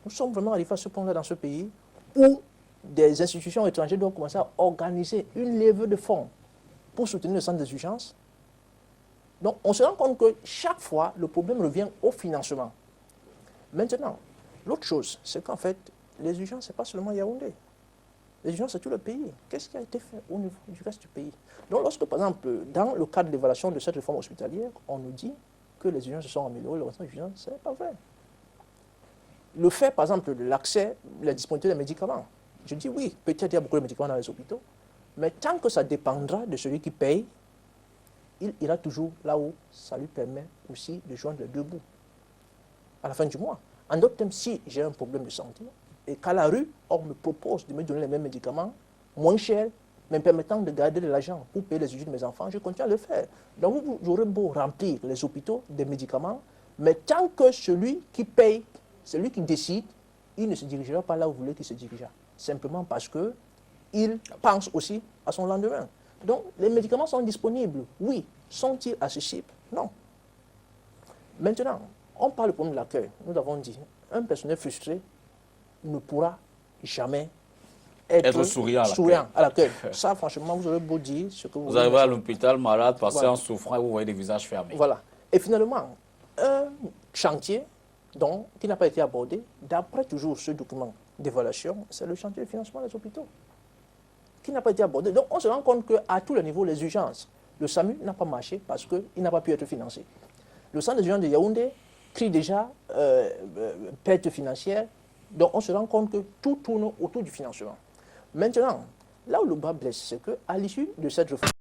Nous sommes vraiment arrivés à ce point-là dans ce pays où des institutions étrangères doivent commencer à organiser une levée de fonds pour soutenir le centre des urgences. Donc, on se rend compte que chaque fois, le problème revient au financement. Maintenant, l'autre chose, c'est qu'en fait, les urgences, ce n'est pas seulement Yaoundé. Les urgences, c'est tout le pays. Qu'est-ce qui a été fait au niveau du reste du pays? Donc, lorsque, par exemple, dans le cadre de l'évaluation de cette réforme hospitalière, on nous dit que les urgences se sont améliorées, le reste des urgences, ce n'est pas vrai. Le fait, par exemple, de l'accès, la disponibilité des médicaments. Je dis oui, peut-être il y a beaucoup de médicaments dans les hôpitaux, mais tant que ça dépendra de celui qui paye, il ira toujours là où ça lui permet aussi de joindre les deux bouts à la fin du mois. En d'autres termes, si j'ai un problème de santé et qu'à la rue, on me propose de me donner les mêmes médicaments, moins chers, mais permettant de garder de l'argent pour payer les études de mes enfants, je continue à le faire. Donc vous aurez beau remplir les hôpitaux des médicaments, mais tant que celui qui paye, celui qui décide, il ne se dirigera pas là où vous voulez qu'il se dirige. Simplement parce qu'il pense aussi à son lendemain. Donc, les médicaments sont disponibles. Oui. Sont-ils accessibles? Non. Maintenant, on parle du problème de l'accueil. Nous avons dit, un personnel frustré ne pourra jamais être souriant à l'accueil. Ça, franchement, vous aurez beau dire ce que vous voulez. Vous arrivez à l'hôpital malade, passez en souffrant et vous voyez des visages fermés. Voilà. Et finalement, un chantier qui n'a pas été abordé, d'après toujours ce document d'évaluation, c'est le chantier de financement des hôpitaux, qui n'a pas été abordé. Donc on se rend compte qu'à tous les niveaux, les urgences, le SAMU n'a pas marché parce qu'il n'a pas pu être financé. Le centre des urgences de Yaoundé crie déjà perte financière. Donc on se rend compte que tout tourne autour du financement. Maintenant, là où le bas blesse, c'est qu'à l'issue de cette réforme,